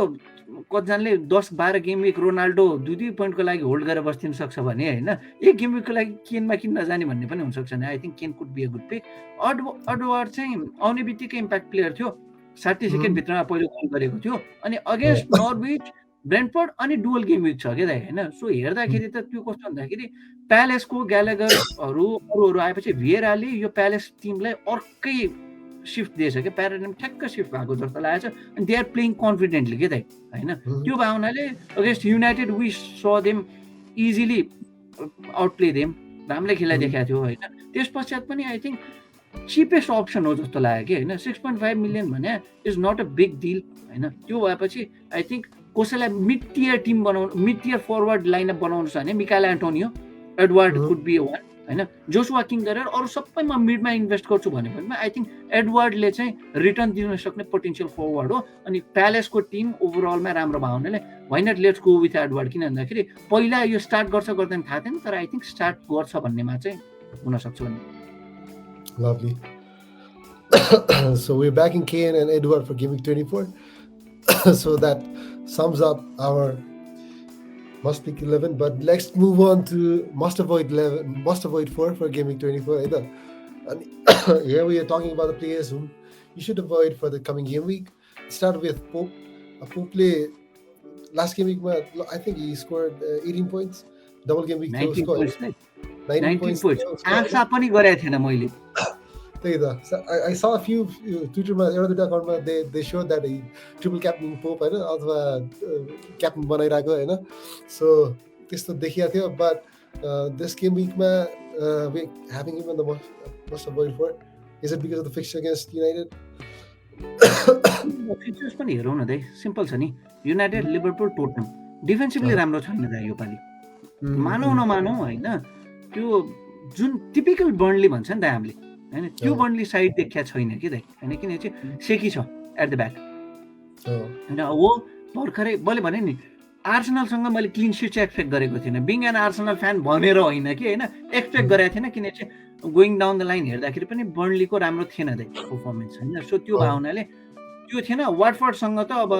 कतिजनाले 10-12 गेम विक रोनाल्डो 2-2 पोइन्टको लागि होल्ड गरेर बस्दिन सक्छ भने होइन, एक गेम विकको लागि केनमा किन नजाने भन्ने पनि हुनसक्छ नि। I think Kane could be a good pick. Edward चाहिँ आउने बित्तिकै इम्प्याक्ट प्लेयर थियो, 60 सेकेन्डभित्रमा पहिलो गोल गरेको थियो, अनि अगेन्स्ट नर्विच, ब्रेन्टफोर्ड अनि डुअल गेम विक छ क्या दाइ होइन। सो हेर्दाखेरि त त्यो कस्तो भन्दाखेरि प्यालेसको ग्यालेगरहरू अरूहरू आएपछि भिएराले यो प्यालेस टिमलाई अर्कै सिफ्ट दिएछ क्या, प्याराडाइम ठ्याक्क सिफ्ट भएको जस्तो लागेको छ, अनि दे आर प्लेइङ कन्फिडेन्टली के दाइ होइन। त्यो भए हुनाले अगेन्स्ट युनाइटेड वी स them easily out play them, राम्रै खेला देखाएको थियो होइन। त्यस पश्चात पनि आई थिङ्क चिपेस्ट अप्सन हो जस्तो लाग्यो कि होइन। 6.5 मिलियन भने is not a big deal होइन। त्यो भएपछि आई थिङ्क कसैलाई मिड टियर टिम बनाउनु, मिड टियर फरवर्ड लाइनअप बनाउनु छ भने Michail Antonio, Edward could be one होइन। जोसुवा किङ गरेर अरू सबैमा मिडमा इन्भेस्ट गर्छु भने पनि आई थिङ्क एडवर्डले चाहिँ रिटर्न दिन सक्ने पोटेन्सियल फरवर्ड हो। अनि प्यालेसको टिम ओभरअलमा राम्रो भयो हुनाले why not let's go with Edward, किन भन्दाखेरि पहिला यो स्टार्ट गर्छ गर्दैन थाहा थिएन, तर आई थिङ्क स्टार्ट गर्छ भन्नेमा चाहिँ हुनसक्छ भन्ने।
Lovely. So we're backing Kane and Edward for Game Week 24. So that sums up our must pick 11. But let's move on to must avoid 11, must avoid 4 for Game Week 24. And here we are talking about the players whom you should avoid for the coming game week. Start with Pope. Pope play last game week, I think he scored 18 points. Double game week
19 points.
19 points.
आशा पनि गरेको थिएन मैले।
त्यही त I saw a few ट्विटरमा एउटा दुइटा अकाउन्टमा they showed that triple captain pope होइन अथवा क्याप्टन बनाइरहेको होइन सो त्यस्तो देखिएको थियो but this game weekमा we having him on the most avoid for is it because of the fixture against United?
Features पनि हेरौँ न दाइ सिम्पल छ नि युनाइटेड लिभरपुल टोटनम डिफेन्सिभली राम्रो छैन दाइ योपालि मानौ नमानौ होइन त्यो जुन टिपिकल बर्नली भन्छ नि त हामीले होइन त्यो बर्नली साइड देखिया छैन कि दाइ होइन किनभने चाहिँ सेकी छ एट द ब्याक होइन हो भर्खरै मैले भने नि आर्सेनलसँग मैले क्लिन सिट चाहिँ एक्सपेक्ट गरेको थिइनँ बिङ एन आर्सेनल फ्यान भनेर होइन कि होइन एक्सपेक्ट गरेको थिएन किनभने चाहिँ गोइङ डाउन द लाइन हेर्दाखेरि पनि बर्नलीको राम्रो थिएन दाइ पर्फर्मेन्स होइन सो त्यो भावनाले त्यो थिएन वाटफोर्डसँग त अब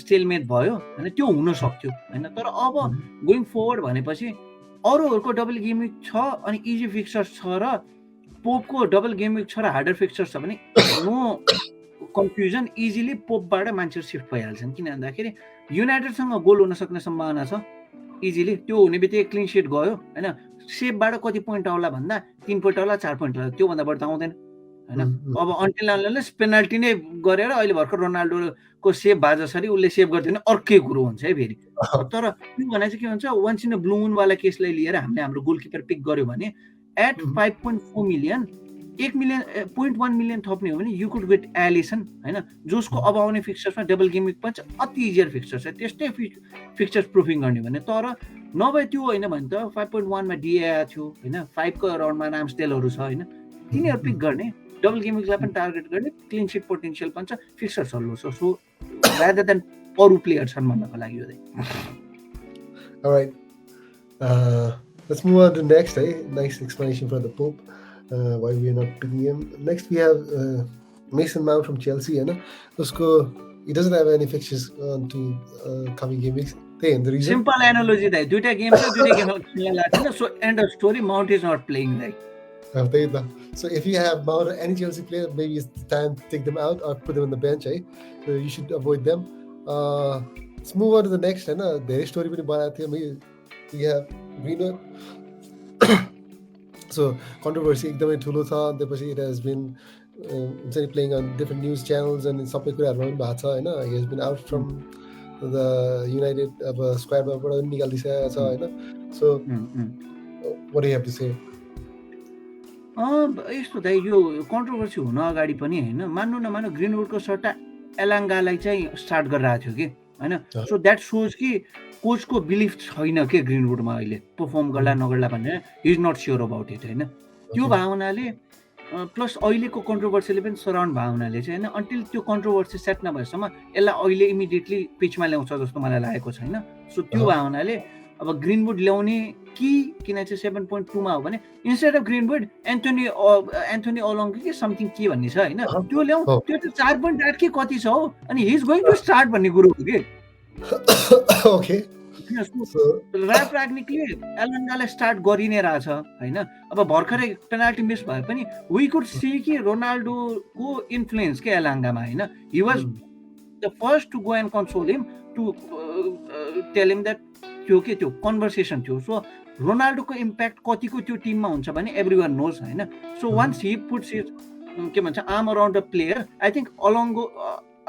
स्टेलमेट भयो होइन त्यो हुन सक्थ्यो होइन तर अब गोइङ फरवर्ड भनेपछि अरूहरूको डबल गेम विक छ अनि इजी फिक्चर्स छ र पोपको डबल गेम विक छ र हार्डर फिक्चर्स छ भने नो कन्फ्युजन इजिली पोपबाट मान्छेहरू सिफ्ट भइहाल्छन् किन भन्दाखेरि युनाइटेडसँग गोल हुन सक्ने सम्भावना छ इजिली त्यो हुने बित्तिकै क्लिन सिट गयो होइन सेपबाट कति पोइन्ट आउला भन्दा 3 पोइन्ट आउला 4 पोइन्ट आउला त्योभन्दा बढी त आउँदैन होइन अब अन्टिल पेनाल्टी नै गरेर अहिले भर्खर रोनाल्डोको सेभ भए जसरी उसले सेभ गरिदियो भने अर्कै कुरो हुन्छ है फेरि तर त्यो भने चाहिँ के हुन्छ वन्स इन अ ब्लू मुनवाला केसलाई लिएर हामीले हाम्रो गोलकिपर पिक गर्यो भने एट 5.4 मिलियन 1 मिलियन 0.1 मिलियन थप्ने हो भने यु कुड गेट एलिसन होइन जसको अब आउने फिक्चर्समा डबल गेम विक पनि अति इजियर फिक्चर छ त्यस्तै फिक्चर्स प्रुफिङ गर्ने भने तर नभए त्यो होइन भने त 5.1 मा डिए आएको थियो होइन 5 को अराउन्डमा नामस्टेलहरू छ होइन तिनीहरू पिक गर्ने डबल गेम विकलाई पनि टार्गेट गर्ने क्लिन सिट पोटेन्सियल पनि छ फिक्चर सल्लो छ सो रादर देन अरू प्लेयर छन् भन्नको लागि हो दाइ
Alright, let's move on to next. Nice explanation for the Pope. Why we are not picking him. Next we have Mason Mount from Chelsea. He doesn't have any fixtures on to coming game weeks. The reason?
Simple analogy दाइ दुईटा game छ दुईटा game खेल्न लाग्छ so end of story Mount is not playing दाइ
So if you have Mount or any Chelsea player, maybe it's time to take them out or put them on the bench. So you should avoid them. Let's move on to the next. Their story we have Greenwood. So controversy एकदमै ठुलो छ त्यसपछि it has been playing on different news channels and सबै कुराहरुमा पनि भएको छ हैन he has been out from the United अब स्क्वाडबाट निकालिदिएको छ हैन so what do you have to say?
यस्तो दाइ यो कन्ट्रोभर्सी हुन अगाडि पनि होइन मान्नु नमान्नु ग्रिनवुडको सट्टा एलाङ्गालाई चाहिँ स्टार्ट गरिरहेको थियो कि होइन सो द्याट सोज कि कोचको बिलिफ छैन के ग्रिनवुडमा अहिले पर्फर्म गर्ला नगर्ला भनेर he is not sure about it होइन त्यो भावनाले प्लस अहिलेको कन्ट्रोभर्सीले पनि सराउन्ड भावनाले चाहिँ होइन अन्टिल त्यो कन्ट्रोभर्सी सेट नभएसम्म यसलाई अहिले इमिडिएटली पिचमा ल्याउँछ जस्तो मलाई लागेको छैन सो त्यो भावनाले अब ग्रिनवुड ल्याउने कि किन चाहिँ 7.2 मा हो भने इन्स्टेड अफ ग्रिनवुड एन्थोनी ओलोङ कि समथिङ के भन्ने छ होइन त्यो ल्याउँ त्यो त 4.8 के कति छ हो अनि he is going to start भन्ने कुरो हो कि
ओके
ऱ्याप राग्निकले एलाङ्गालाई स्टार्ट गरि नै रहेछ होइन अब भर्खरै पेनाल्टी मिस भए पनि वी कुड सी कि रोनाल्डोको इन्फ्लुएन्स के एलाङ्गामा होइन he was the first to go and console him to tell him that त्यो के त्यो कन्भर्सेसन थियो सो रोनाल्डोको इम्प्याक्ट कतिको त्यो टिममा हुन्छ भने एभ्री वान नोज होइन so once he puts his के भन्छ arm around a player I think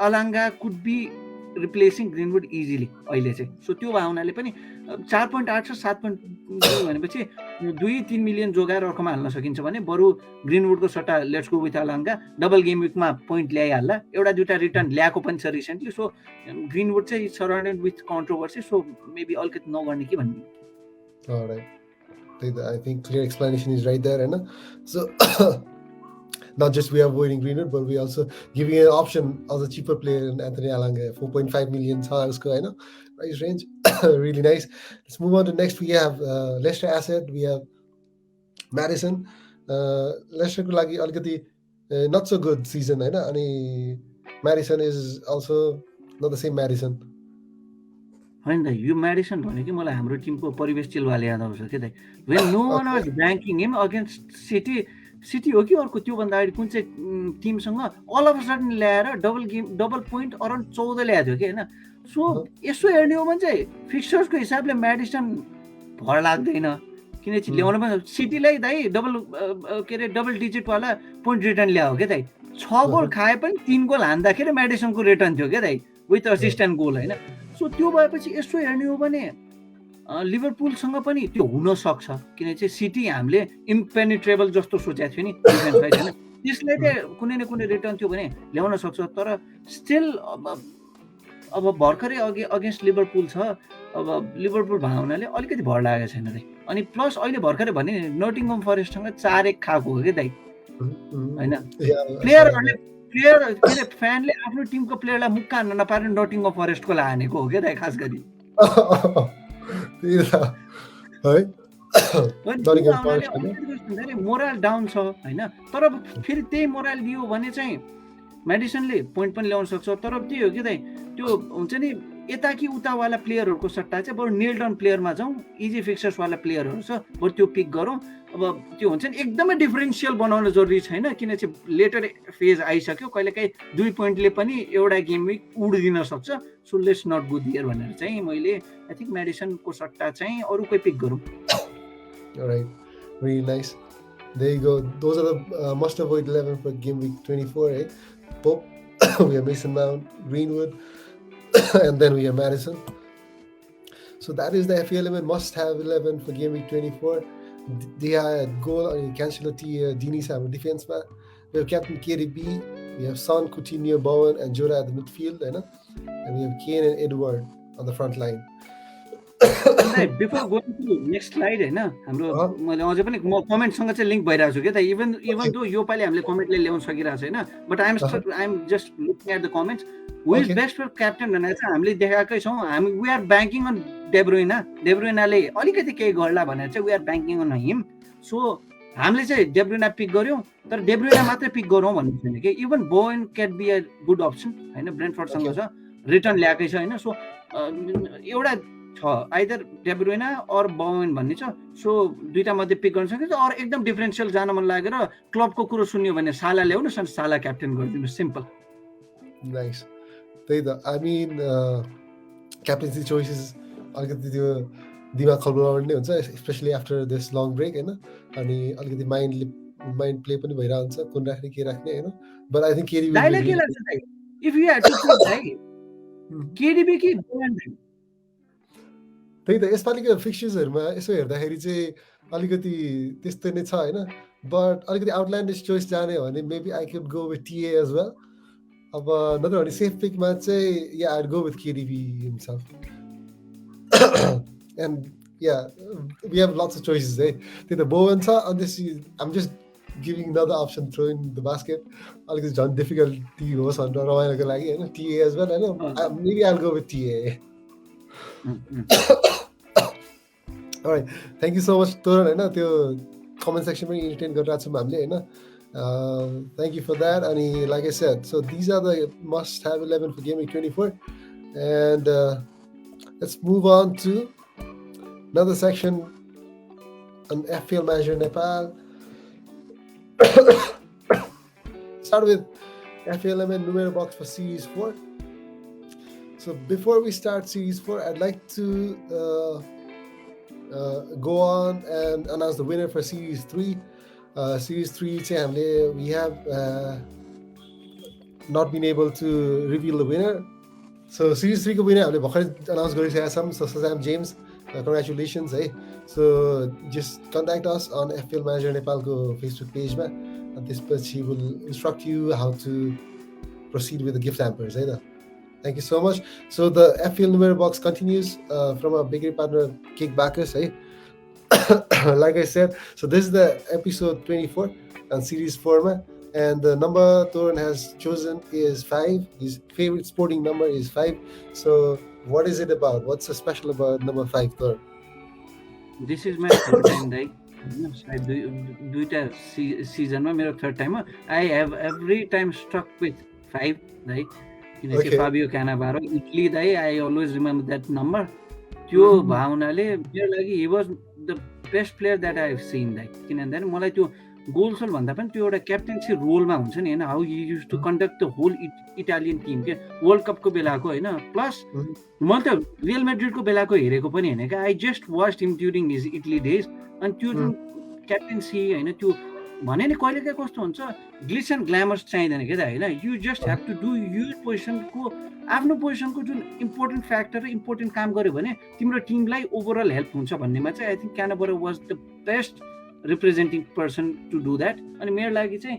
Elanga could be replacing Greenwood easily अहिले चाहिँ सो त्यो भावनाले पनि 4.8 र 7.2 भनेपछि 2-3 मिलियन जोगाएर अर्कोमा हाल्न सकिन्छ भने बरु ग्रिनवुडको सट्टा let's go with Elanga double game विकमा पोइन्ट ल्याइहाल्ला एउटा दुईटा रिटर्न ल्याएको पनि छ रिसेन्टली सो ग्रिनवुड चाहिँ surrounded with controversy so maybe अलिकति नगर्ने कि भन्ने
I think clear explanation is right there so not just we are avoiding Greenwood, but we also giving an option as a cheaper player in Anthony Alanga, 4.5 million price range. Really nice. Let's move on to next. We have Leicester asset. We have Madison. Leicester ko lagi algati not so good season, and Madison is also not the same Madison.
होइन दाइ यो म्याडिसन भनेको मलाई हाम्रो टिमको परिवेश चिलवाले याद आउँछ के दाइ when no one was backing him against City हो कि अर्को त्योभन्दा अगाडि कुन चाहिँ टिमसँग अल अफ अ सडन ल्याएर डबल पोइन्ट अराउन्ड 14 ल्याएको थियो कि होइन सो यसो हेर्ने हो भने चाहिँ फिक्चर्सको हिसाबले म्याडिसन भर लाग्दैन किनकि ल्याउन पनि सिटीलाई दाइ डबल डिजिटवाला पोइन्ट रिटर्न ल्यायो क्या दाइ 6 गोल खाए पनि 3 गोल हान्दाखेरि म्याडिसनको रिटर्न थियो क्या दाइ विथ असिस्टेन्ट गोल होइन सो त्यो भएपछि यसो हेर्ने हो भने लिभरपुलसँग पनि त्यो हुन सक्छ किन चाहिँ सिटी हामीले इम्पेनिट्रेबल जस्तो सोचेको थियो नि डिफेन्स होइन त्यसलाई चाहिँ कुनै न कुनै रिटर्न थियो भने ल्याउन सक्छ तर स्टिल अब भर्खरै अगेन्स्ट लिभरपुल छ अब लिभरपुल भएको हुनाले अलिकति भर लागेको छैन दाइ अनि प्लस अहिले भर्खरै भने नटिङहम फरेस्टसँग 4-1 खाएको हो कि दाइ होइन प्लेयर फ्यानले आफ्नो टिमको प्लेयरलाई मुक्का हान्न नपाएर नटिङहम फरेस्टको हानेको हो क्या दाइ खास गरी मोरल डाउन छ होइन तर फेरि त्यही मोरल दियो भने चाहिँ मेडिसनले पोइन्ट पनि ल्याउन सक्छ तर त्यही हो कि दाइ त्यो हुन्छ नि यता कि उतावाला प्लेयरहरूको सट्टा चाहिँ बरु नेल डाउन प्लेयरमा जाउँ इजी फिक्सर्सवाला प्लेयरहरू छ बरु त्यो पिक गरौँ अब त्यो हुन्छ नि एकदमै डिफरेन्सियल बनाउन जरुरी छैन किन चाहिँ लेटर फेज आइसक्यो कहिलेकाहीँ 2 पोइन्टले पनि एउटा गेम विक उडिदिन सक्छ so let's not go there भनेर चाहिँ मैले आई थिङ्क मेडिसनको सट्टा चाहिँ अरू कोही पिक गरौँ
Alright, really nice. There you go. Those are the must avoid 11 for game week 24. Pope, we have Mason Mount, Greenwood, and then we have Madison. So that is the Fplmn must have 11 for game week 24. They had goal on Cancelotti, Dini's have a defense man. We have captain KDB, we have Son, Coutinho, Bowen, and Jota at the midfield, and we have Kane and Edward on the front line.
Before going to next slide होइन हाम्रो मैले अझै पनि म कमेन्टसँग चाहिँ link भइरहेको छु क्या त इभन दो यो पालि हामीले कमेन्टले ल्याउन सकिरहेको छैन but I am just looking at the comments who is best for captain भनेर चाहिँ हामीले देखाएकै छौँ हामी वी आर ब्याङ्किङ अन डेब्रुइनाले अलिकति केही गर्ला भनेर चाहिँ we are banking on him so हामीले चाहिँ डेब्रुइना पिक गऱ्यौँ तर डेब्रुइना मात्रै पिक गरौँ भन्ने छैन कि even Bowen can be a good option होइन ब्रेन्टफोर्डसँग छ रिटर्न ल्याएकै छ होइन सो एउटा छ आइदर डेब्रुइना अर बोवेन भन्ने छ सो दुईटा मध्ये पिक गर्न सकिन्छ अर एकदम डिफरेन्सियल जान मन लागेर क्लबको कुरो सुन्यो भने साला ल्याउनुहोस् अनि साला क्याप्टेन गरिदिनु सिम्पल
नाइस त्यही त आई मिन क्याप्टेन्सी चोइसेस अलिकति त्यो दिमाग खल्बलाउने हुन्छ specially after this long break होइन अनि अलिकति माइन्ड प्ले पनि भइरहेको हुन्छ कुन राख्ने के राख्ने होइन बट आई थिङ्क केडिबी
दाइलाई के लाग्छ दाइ if you had to pick दाइ केडिबी कि बोवेन
त्यही त यसपालिको फिक्चर्सहरूमा यसो हेर्दाखेरि चाहिँ अलिकति त्यस्तै नै छ होइन बट अलिकति आउटल्यान्डिस चोइस जाने हो भने maybe I can go with TA as well अब नत्र भने सेफ पिकमा चाहिँ या I go with KDB himself and yeah we have lots of choices है त्यही त बोवन छ अनि त्यस um just giving another option throw in the basket अलिकति झन् डिफिकल्टी होस् भनेर रमाइलोको लागि होइन टिए एज वेल होइन maybe I go with TA Alright, thank you so much Toran हैन त्यो कमेन्ट सेक्सन पनि इन्टरटेन गरिरहेको छौँ हामीले हैन thank you for that and like I said so these are the must have 11 for game week 24 and let's move on to another section on FPL Manager Nepal. Start with Fplmn numero box for series 4. So before we start series 4 I'd like to go on and announce the winner for series 3. Series 3 चाहिँ we have not been able to reveal the winner. So series 3 को winner हामीले भर्खरै announce गरिसकेका छौँ. So Sam James, congratulations है. So just contact us on FPL Manager Nepal को Facebook page मा and त्यसपछि will instruct you how to proceed with the gift hampers है त. Thank you so much. So the FPL numero box continues from our bigger partner BAAKAS. Like I said, so this is the episode 24 on series 4 and the number Toran has chosen is 5. His favorite sporting number is 5. So what is it about? What's so special about number 5, Toran?
This is my third time, right? दुईटा सिजनमा मेरो third time I have every time stuck with 5, right? किनकि Fabio क्यानाभारो Italy दाइ I always remember that number त्यो भावनाले मेरो लागि he was the best player that I have seen दाइ किनभने मलाई त्यो गोल सोल भन्दा पनि त्यो एउटा क्याप्टेन्सी रोलमा हुन्छ नि होइन how you used to conduct the whole Italian team के वर्ल्ड कपको बेलाको होइन प्लस मैले त रियल म्याड्रिडको बेलाको हेरेको पनि होइन क्या I just watched him during his Italy days अनि त्यो जुन क्याप्टेन्सी होइन त्यो भने नि कहिले काहीँ कस्तो हुन्छ ग्लिस एन्ड ग्ल्यामर्स चाहिँदैन क्या त होइन you just have to do your पोजिसनको आफ्नो पोजिसनको जुन इम्पोर्टेन्ट फ्याक्टर र इम्पोर्टेन्ट काम गर्यो भने तिम्रो टिमलाई ओभरअल हेल्प हुन्छ भन्नेमा चाहिँ I think Cannavaro was the best representing person to do that अनि मेरो लागि चाहिँ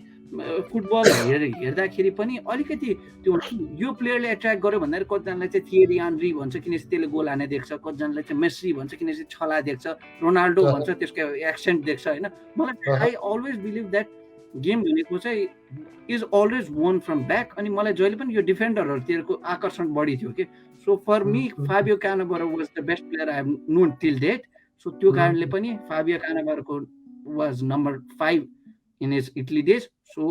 फुटबल हेर्दाखेरि पनि अलिकति त्यो यो प्लेयरले एट्र्याक्ट गर्यो भन्दाखेरि कतिजनालाई चाहिँ थियरी आन्ड्री भन्छ किनकि त्यसले गोल हाने देख्छ कतिजनालाई चाहिँ मेस्सी भन्छ किनकि छला देख्छ रोनाल्डो भन्छ त्यसको एक्सेन्ट देख्छ होइन मलाई I always believe that game भनेको चाहिँ is always one from back अनि मलाई जहिले पनि यो डिफेन्डरहरूतिरको आकर्षण बढी थियो कि so far me Fabio Cannavaro was the best player I have known till date so त्यो कारणले पनि फाबियो क्यानाभेरोको was number 5 in his Italy days, so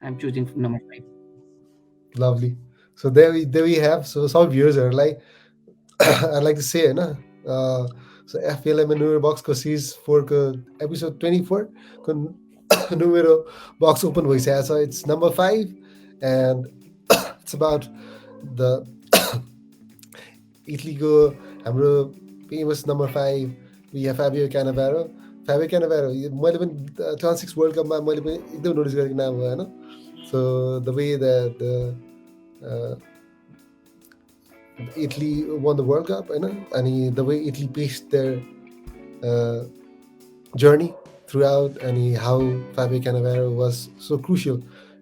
I'm choosing number 5.
Lovely. So there we have. So some viewers are like, I'd like to say, na. So Fplmn numero box ko series 4 ko episode 24 ko numero box open bhayiseko छ. It's number 5 and it's about the Italy ko हाम्रो famous number 5 we have Fabio Cannavaro. Fabio Cannavaro, मैले पनि 2006 world कपमा मैले पनि एकदम notice गरेको नाम हो होइन so the way that Italy won the world cup होइन अनि the way Italy paced their journey throughout अनि how Fabio Cannavaro was so crucial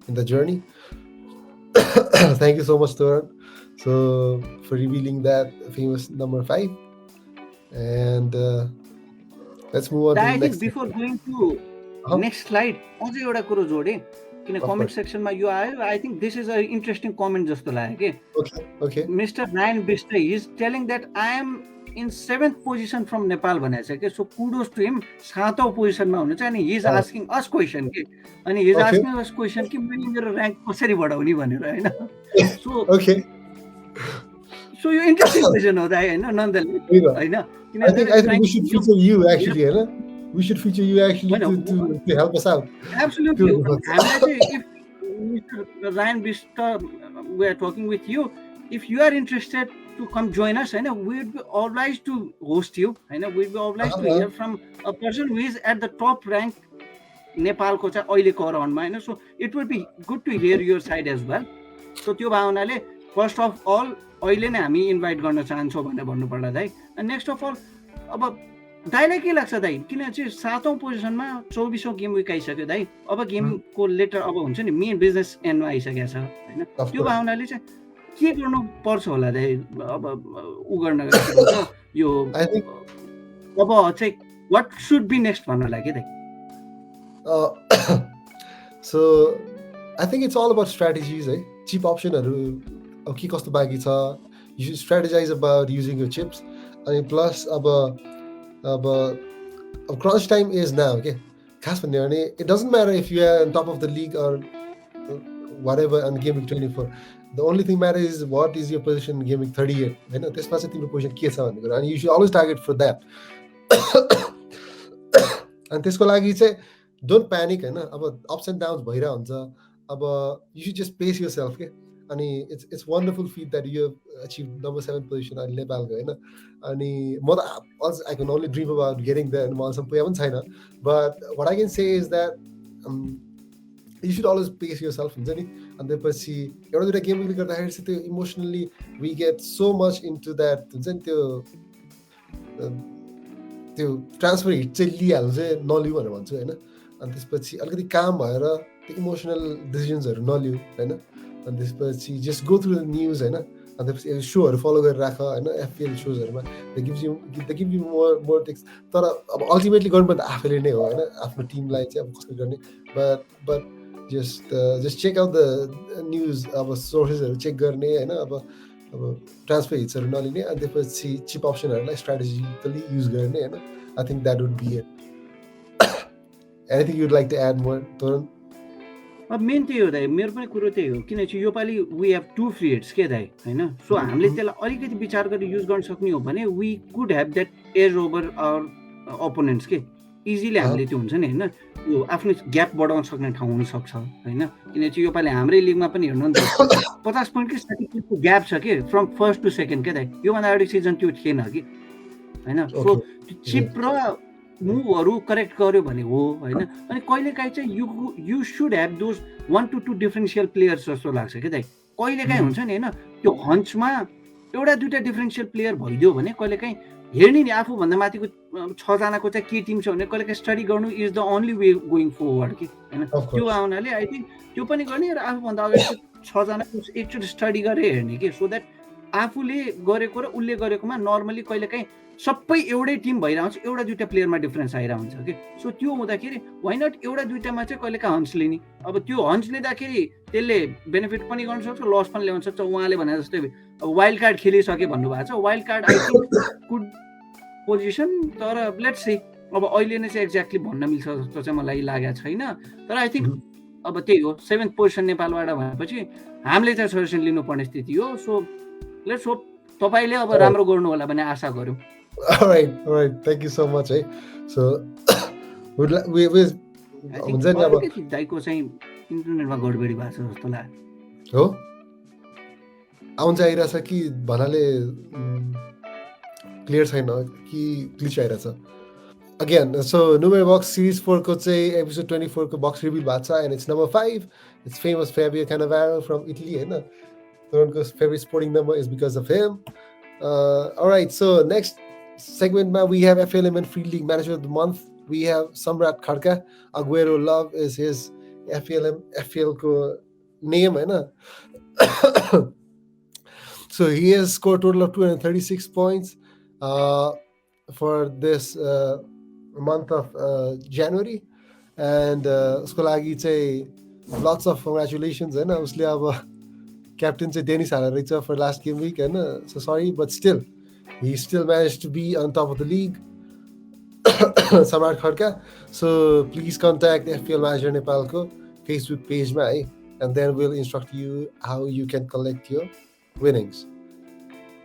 in the journey thank you so much Toran for revealing that famous number 5 and let's move on to the next.
I think before going to next slide, अझै एउटा कुरो जोडे किन comment सेक्सनमा यो आयो I think this is a interesting comment जस्तो लाग्यो कि
okay
mister Ryan Bist he is telling that I am in 7th position from Nepal भनेको छ कि सो कुडोज टु हिम 7औं पोजिसनमा हुनुहुन्छ अनि he is asking us question कि अनि he is asking us question कि मैले मेरो र्याङ्क कसरी बढाउने भनेर होइन सो यो इन्ट्रेस्टिङ क्वेसन हो त होइन नन्दले होइन
I think we should feature you actually, right? We should feature you actually to help us out.
Absolutely. If Mr. Ryan Bista, we are talking with you. If you are interested to come join us, we would be obliged to host you. We would be obliged to hear from a person who is at the top rank Nepal ko cha oile ko around ma. So it would be good to hear your side as well. So त्यो भावनाले first of all अहिले नै हामी invite गर्न चाहन्छौँ भनेर भन्नुपर्दा दाइ अनि नेक्स्ट अफ अल अब दाइलाई के लाग्छ दाइ किन चाहिँ 7औं पोजिसनमा 24औं गेम विक आइसक्यो दाइ अब गेमको लेटर अब हुन्छ नि मेन बिजनेस एन्डमा आइसकेको छ होइन त्यो भावनाले चाहिँ के गर्नु पर्छ होला दाइ अब उ गर्न यो अब चाहिँ वाट सुड बी नेक्स्ट भन्नु लाग्यो दाइ
so I think it's all about strategies है चिप अप्सनहरू अब के कस्तो बाँकी छ you should strategize about using your chips अनि प्लस अब क्रन्च टाइम इज नाउ के खास भन्यो भने it doesn't matter if you are top of the league or whatever on game week 24 the only thing matter is what is your position game week 38 होइन त्यसमा चाहिँ तिम्रो position के छ भन्ने कुरा अनि you should always target for that अनि त्यसको लागि चाहिँ डोन्ट प्यानिक होइन अब अप्स एन्ड डाउन्स भइरहेको हुन्छ अब you should just pace yourself के अनि it's wonderful feat that you achieve number 7 position अहिले नेपालको होइन अनि म त I can only dream about getting that मसँग पुगेको पनि छैन but what I can say is that you should always pace yourself हुन्छ नि अनि त्यसपछि एउटा दुइटा गेम गर्दाखेरि चाहिँ त्यो emotionally we get so much into that हुन्छ नि त्यो ट्रान्सफर हिट चाहिँ लिइहाल्नु चाहिँ नलिउ भनेर भन्छु होइन अनि त्यसपछि अलिकति काम भएर त्यो इमोसनल डिसिजन्सहरू नलिउ होइन अनि त्यसपछि just go through the news होइन अनि त्यसपछि सोहरू फलो गरेर राख होइन एफपिएल सोजहरूमा they give you more takes तर अब अल्टिमेटली गर्नुपर्ने त आफैले नै हो होइन आफ्नो टिमलाई चाहिँ अब कसरी गर्ने but just check out the news अब सोर्सेसहरू चेक गर्ने होइन अब ट्रान्सफर हिट्सहरू नलिने अनि त्यसपछि चिप अप्सनहरूलाई स्ट्राटेजिकली युज गर्ने होइन I think that would be it anything you'd like to add more Toran?
अब मेन त्यही हो दाइ मेरो पनि कुरो त्यही हो किनकि योपालि वी हेभ 2 फ्री हिट्स के दाइ होइन सो हामीले त्यसलाई अलिकति विचार गरेर युज गर्न सक्ने हो भने we could have that edge over our opponents के इजिली हामीले त्यो हुन्छ नि होइन यो आफ्नो ग्याप बढाउन सक्ने ठाउँ हुनसक्छ होइन किनकि योपालि हाम्रै लिगमा पनि हेर्नु नि त 50 पोइन्ट कि 60 पोइन्टको ग्याप छ कि फ्रम फर्स्ट टु सेकेन्ड के दाइ योभन्दा अगाडि सिजन त्यो थिएन कि होइन सो चिप र मुभहरू करेक्ट गर्यो भने हो होइन. अनि कहिलेकाहीँ चाहिँ you should have those 1 to 2 differential players जस्तो लाग्छ क्या दाइ. कहिलेकाहीँ हुन्छ नि होइन, त्यो हन्चमा एउटा दुइटा डिफरेन्सियल प्लेयर भइदियो भने कहिलेकाहीँ हेर्ने नि आफूभन्दा माथिको 6 जनाको चाहिँ के टिम छ भने कहिलेकाहीँ स्टडी गर्नु is the only way going forward कि होइन. त्यो आउनाले आई थिङ्क त्यो पनि गर्ने र आफूभन्दा अगाडि 6 जनाको एकचोटि स्टडी गरेर हेर्ने कि, सो द्याट आफूले गरेको र उसले गरेकोमा नर्मली कहिलेकाहीँ सबै एउटै टिम भइरहन्छ, एउटा दुइटा प्लेयरमा डिफरेन्स आइरहेको हुन्छ कि. सो त्यो हुँदाखेरि वाइ नट एउटा दुइटामा चाहिँ कहिलेकाहीँ हन्च लिने. अब त्यो हन्च लिँदाखेरि त्यसले बेनिफिट पनि गर्न सक्छ, लस पनि ल्याउन सक्छ. उहाँले भने जस्तै अब वाइल्ड कार्ड खेलिसके भन्नुभएको छ. Wild card I think good position, तर लेट्स सी अब अहिले नै चाहिँ एक्ज्याक्टली भन्न मिल्छ जस्तो चाहिँ मलाई लागेको छैन. तर आई थिङ्क अब त्यही हो, 7th पोजिसन नेपालबाट भएपछि हामीले चाहिँ सजेसन लिनुपर्ने स्थिति हो. सो लेट्स होप तपाईँले अब राम्रो गर्नु होला भन्ने आशा गरौँ.
Alright, thank you so much. So हुन्छ नि अब
दाइको चाहिँ इन्टरनेटमा गडबडी भएको छ जस्तो लाग्यो.
हो आउन चाहिरहेछ कि भन्नाले क्लियर छैन कि ग्लिच आइरहेछ. Again, so Numero Box Series 4 को चाहिँ episode 24 को box reveal भएको छ, and it's number 5. It's famous Fabio Cannavaro from Italy, होइन. Toronto's favorite sporting number is because of him. Alright, so next segment we have Fplmn Free League Manager of the Month. We have Samrat Khadka. Aguero Love is his FPL ko name, होइन. So he has scored a total of 236 points for this month of January, and उसको लागि चाहिँ lots of congratulations, होइन. उसले अब captain चाहिँ Dennis हालेर रहेछ for last game week, होइन. So sorry, but still he still managed to be on top of the league. Samrat Khadka. So please contact FPL Manager Nepal ko Facebook page ma, and then we'll instruct you how you can collect your winnings.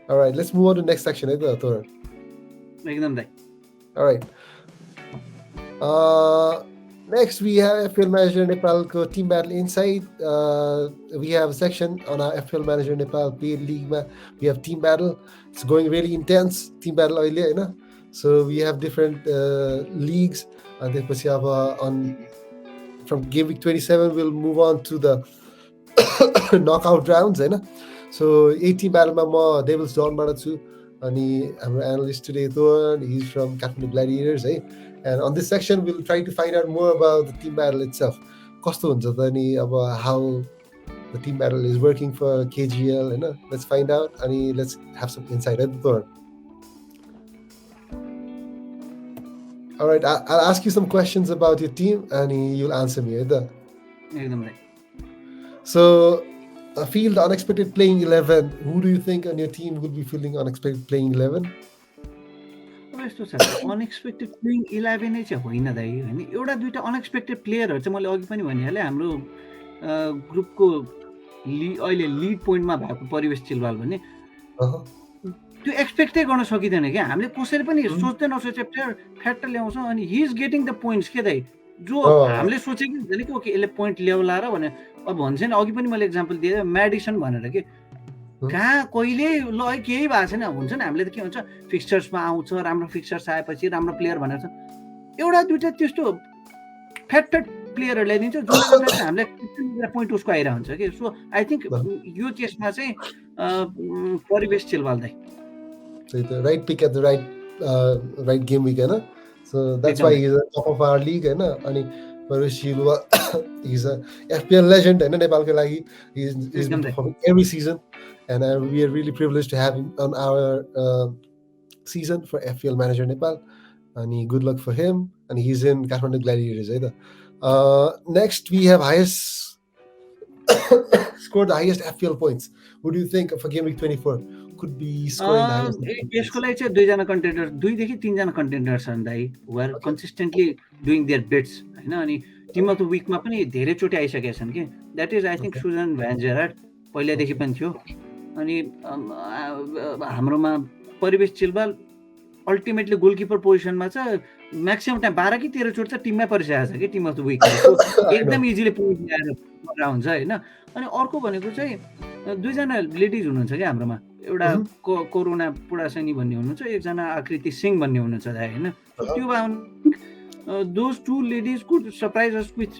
Alright, let's move on to the next section, Toran.
एकदम दाइ.
Alright. Next we have FPL Manager Nepal ko Team Battle Insight. We have a section on our FPL Manager Nepal paid league ma. We have Team Battle. It's going really intense. Team Battle अहिले, होइन. So we have different leagues, and then on from game week 27 we'll move on to the knockout rounds, होइन. So 18 battle ma ma Devil's Dawn बाट छु, अनि हाम्रो analyst today Toran, he's from Fpl Gladiators, and on this section we'll try to find out more about the team battle itself. कस्तो हुन्छ त नि अब how the team battle is working for KGL, होइन. Let's find out, and let's have some insight, right, Toran? Alright, I'll ask you some questions about your team and you'll answer me, right?
एकदम दाइ.
So field unexpected playing 11. Who do you think on your team will be fielding unexpected playing 11?
अब यस्तो छ, unexpected playing 11 नै चाहिँ होइन दाइ, होइन. एउटा दुइटा अनएक्सपेक्टेड प्लेयरहरू चाहिँ मैले अघि पनि भनिहालेँ. हाम्रो ग्रुपको अहिले लिड पोइन्टमा भएको परिवेश चिलवाल भन्ने त्यो एक्सपेक्टै गर्न सकिँदैन क्या. हामीले कसैले पनि सोच्दै नसोचे फ्याक्टर ल्याउँछौँ, अनि he is getting the points के दाइ, जो हामीले सोचेको हुँदैन कि ओके यसले पोइन्ट ल्याउला र भने. अब भन्छ नि अघि पनि मैले एक्जाम्पल दिएँ म्याडिसन भनेर कि, कहाँ कहिले ल केही भएको छैन. हुन्छ नि हामीले त के हुन्छ फिक्चर्समा आउँछ, राम्रो फिक्चर्स आएपछि राम्रो प्लेयर भनेर एउटा दुइटा त्यस्तो फ्याक्टर प्लेयरहरू ल्याइदिन्छ जसले गर्दा हामीलाई पोइन्ट उसको आइरहेको हुन्छ कि. सो आई थिङ्क यो केसमा चाहिँ परिवेश चिलवाल दाइ.
The right pick at the right game week, होइन. So that's why he's at top of our league, होइन. अनि Parish Chilwell, he's a FPL legend, होइन, नेपालको लागि. He's been performing every season, and we are really privileged to have him on our season for FPL Manager Nepal. And good luck for him. And he's in Kathmandu Gladiators, right? Next we have scored the highest FPL points. Who do you think for game week 24 could be scoring the highest?
यसको लागि चाहिँ दुईजना contender, 2 देखि 3 जना contender छन् दाइ, who are consistently doing their bits, हैन. अनि टिम अफ द विकमा पनि धेरै चोटि आइसकेका छन् कि. द्याट इज आई थिङ्क सुजन भ्यान जेरार्ड पहिलादेखि पनि थियो. अनि हाम्रोमा परिवेश चिलवाल अल्टिमेटली गोलकिपर पोजिसनमा छ. म्याक्सिमम टाइम 12 कि 13 चोटि चाहिँ टिममै परिसकेको छ कि टिम अफ द विक. एकदम इजिली पोइन्ट ल्याएर हुन्छ, होइन. अनि अर्को भनेको चाहिँ दुईजना लेडिज हुनुहुन्छ क्या हाम्रोमा, एउटा
Mm-hmm.
कोरोना पुडासैनी भन्ने हुनुहुन्छ, एकजना आकृति सिंह भन्ने हुनुहुन्छ दाइ होइन. So
Uh-huh.
त्यो those two ladies could surprise us with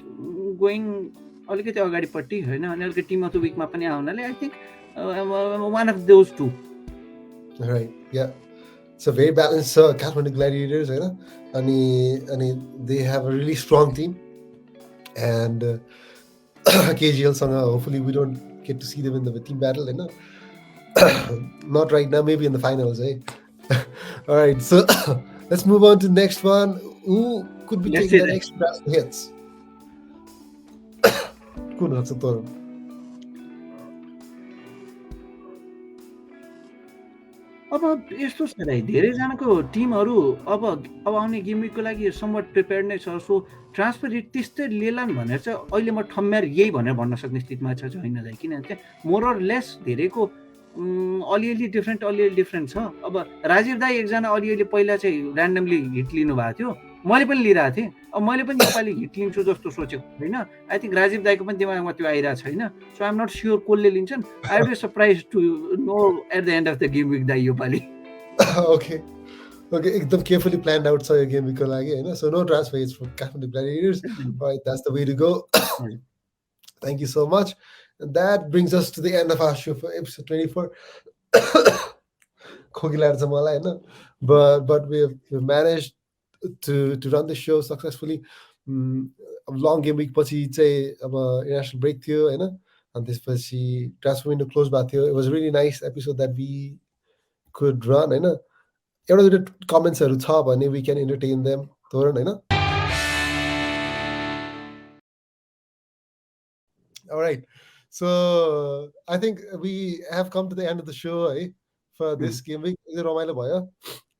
going अलिकति अगाडिपट्टि होइन. अनि अलिकति टिम अफ द विकमा पनि आउनाले I think one of those two.
Right. Yeah. It's a very balanced Kathmandu Gladiators, right? And they have a really strong team. And KGL Sangha, hopefully we don't get to see them in the team battle, you know. Not right now, maybe in the finals, eh? All right, so let's move on to the next one. Who could be
Let's
taking
say
that
that.
extra hits? Kun hatsa Toran?
अब यस्तो छ दाइ, धेरैजनाको टिमहरू अब आउने game विकको लागि समवट प्रिपेयर्ड नै छ. सो ट्रान्सफर रेट त्यस्तै लेलान् भनेर चाहिँ अहिले म ठम्म्याएर यही भनेर भन्न सक्ने स्थितिमा छ होइन दाइ. किनभने चाहिँ मोर अर लेस धेरैको अलिअलि डिफ्रेन्ट छ. अब राजीव दाई एकजना अलिअलि पहिला चाहिँ ऱ्यान्डमली हिट लिनु भएको थियो, मैले पनि लिइरहेको थिएँ. अब मैले पनि योपालि हिट लिन्छु जस्तो सोचेको होइन. आई थिङ्क राजीव दाईको पनि दिमागमा त्यो आइरहेको छैन. सो आइएम नट स्योर कसले लिन्छन्. I would be surprise to know at the end of the game week दाई योपालि.
Okay, एकदम carefully planned out छ यो गेम विकको लागि होइन. So no transfer hits for Kathmandu Gladiators. All right, that's the way to go. Thank you so much. And that brings us to the end of our show for episode 24. But we've managed to run the show successfully. Long game week पछि चाहिँ अब international break थियो होइन. अनि त्यसपछि transfer window close भएको थियो. It was a really nice episode that we could run होइन. एउटा दुईवटा कमेन्ट्सहरू छ भने we can entertain them. Toran होइन. All right. So I think we have come to the end of the show for this game week. Ramailo bhayo.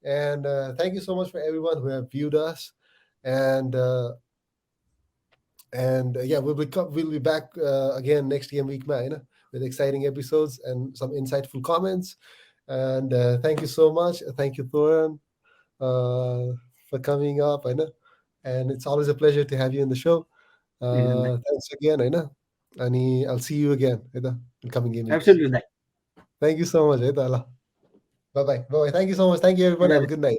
And thank you so much for everyone who have viewed us. And yeah, we'll be back again next game week, man, with exciting episodes and some insightful comments. And thank you so much. Thank you, Thoran, for coming up. And it's always a pleasure to have you in the show. Thanks again. And I'll see you again in coming game weeks.
Absolutely.
Thank you so much. Bye bye. Thank you so much. Thank you, everybody. Have a good night.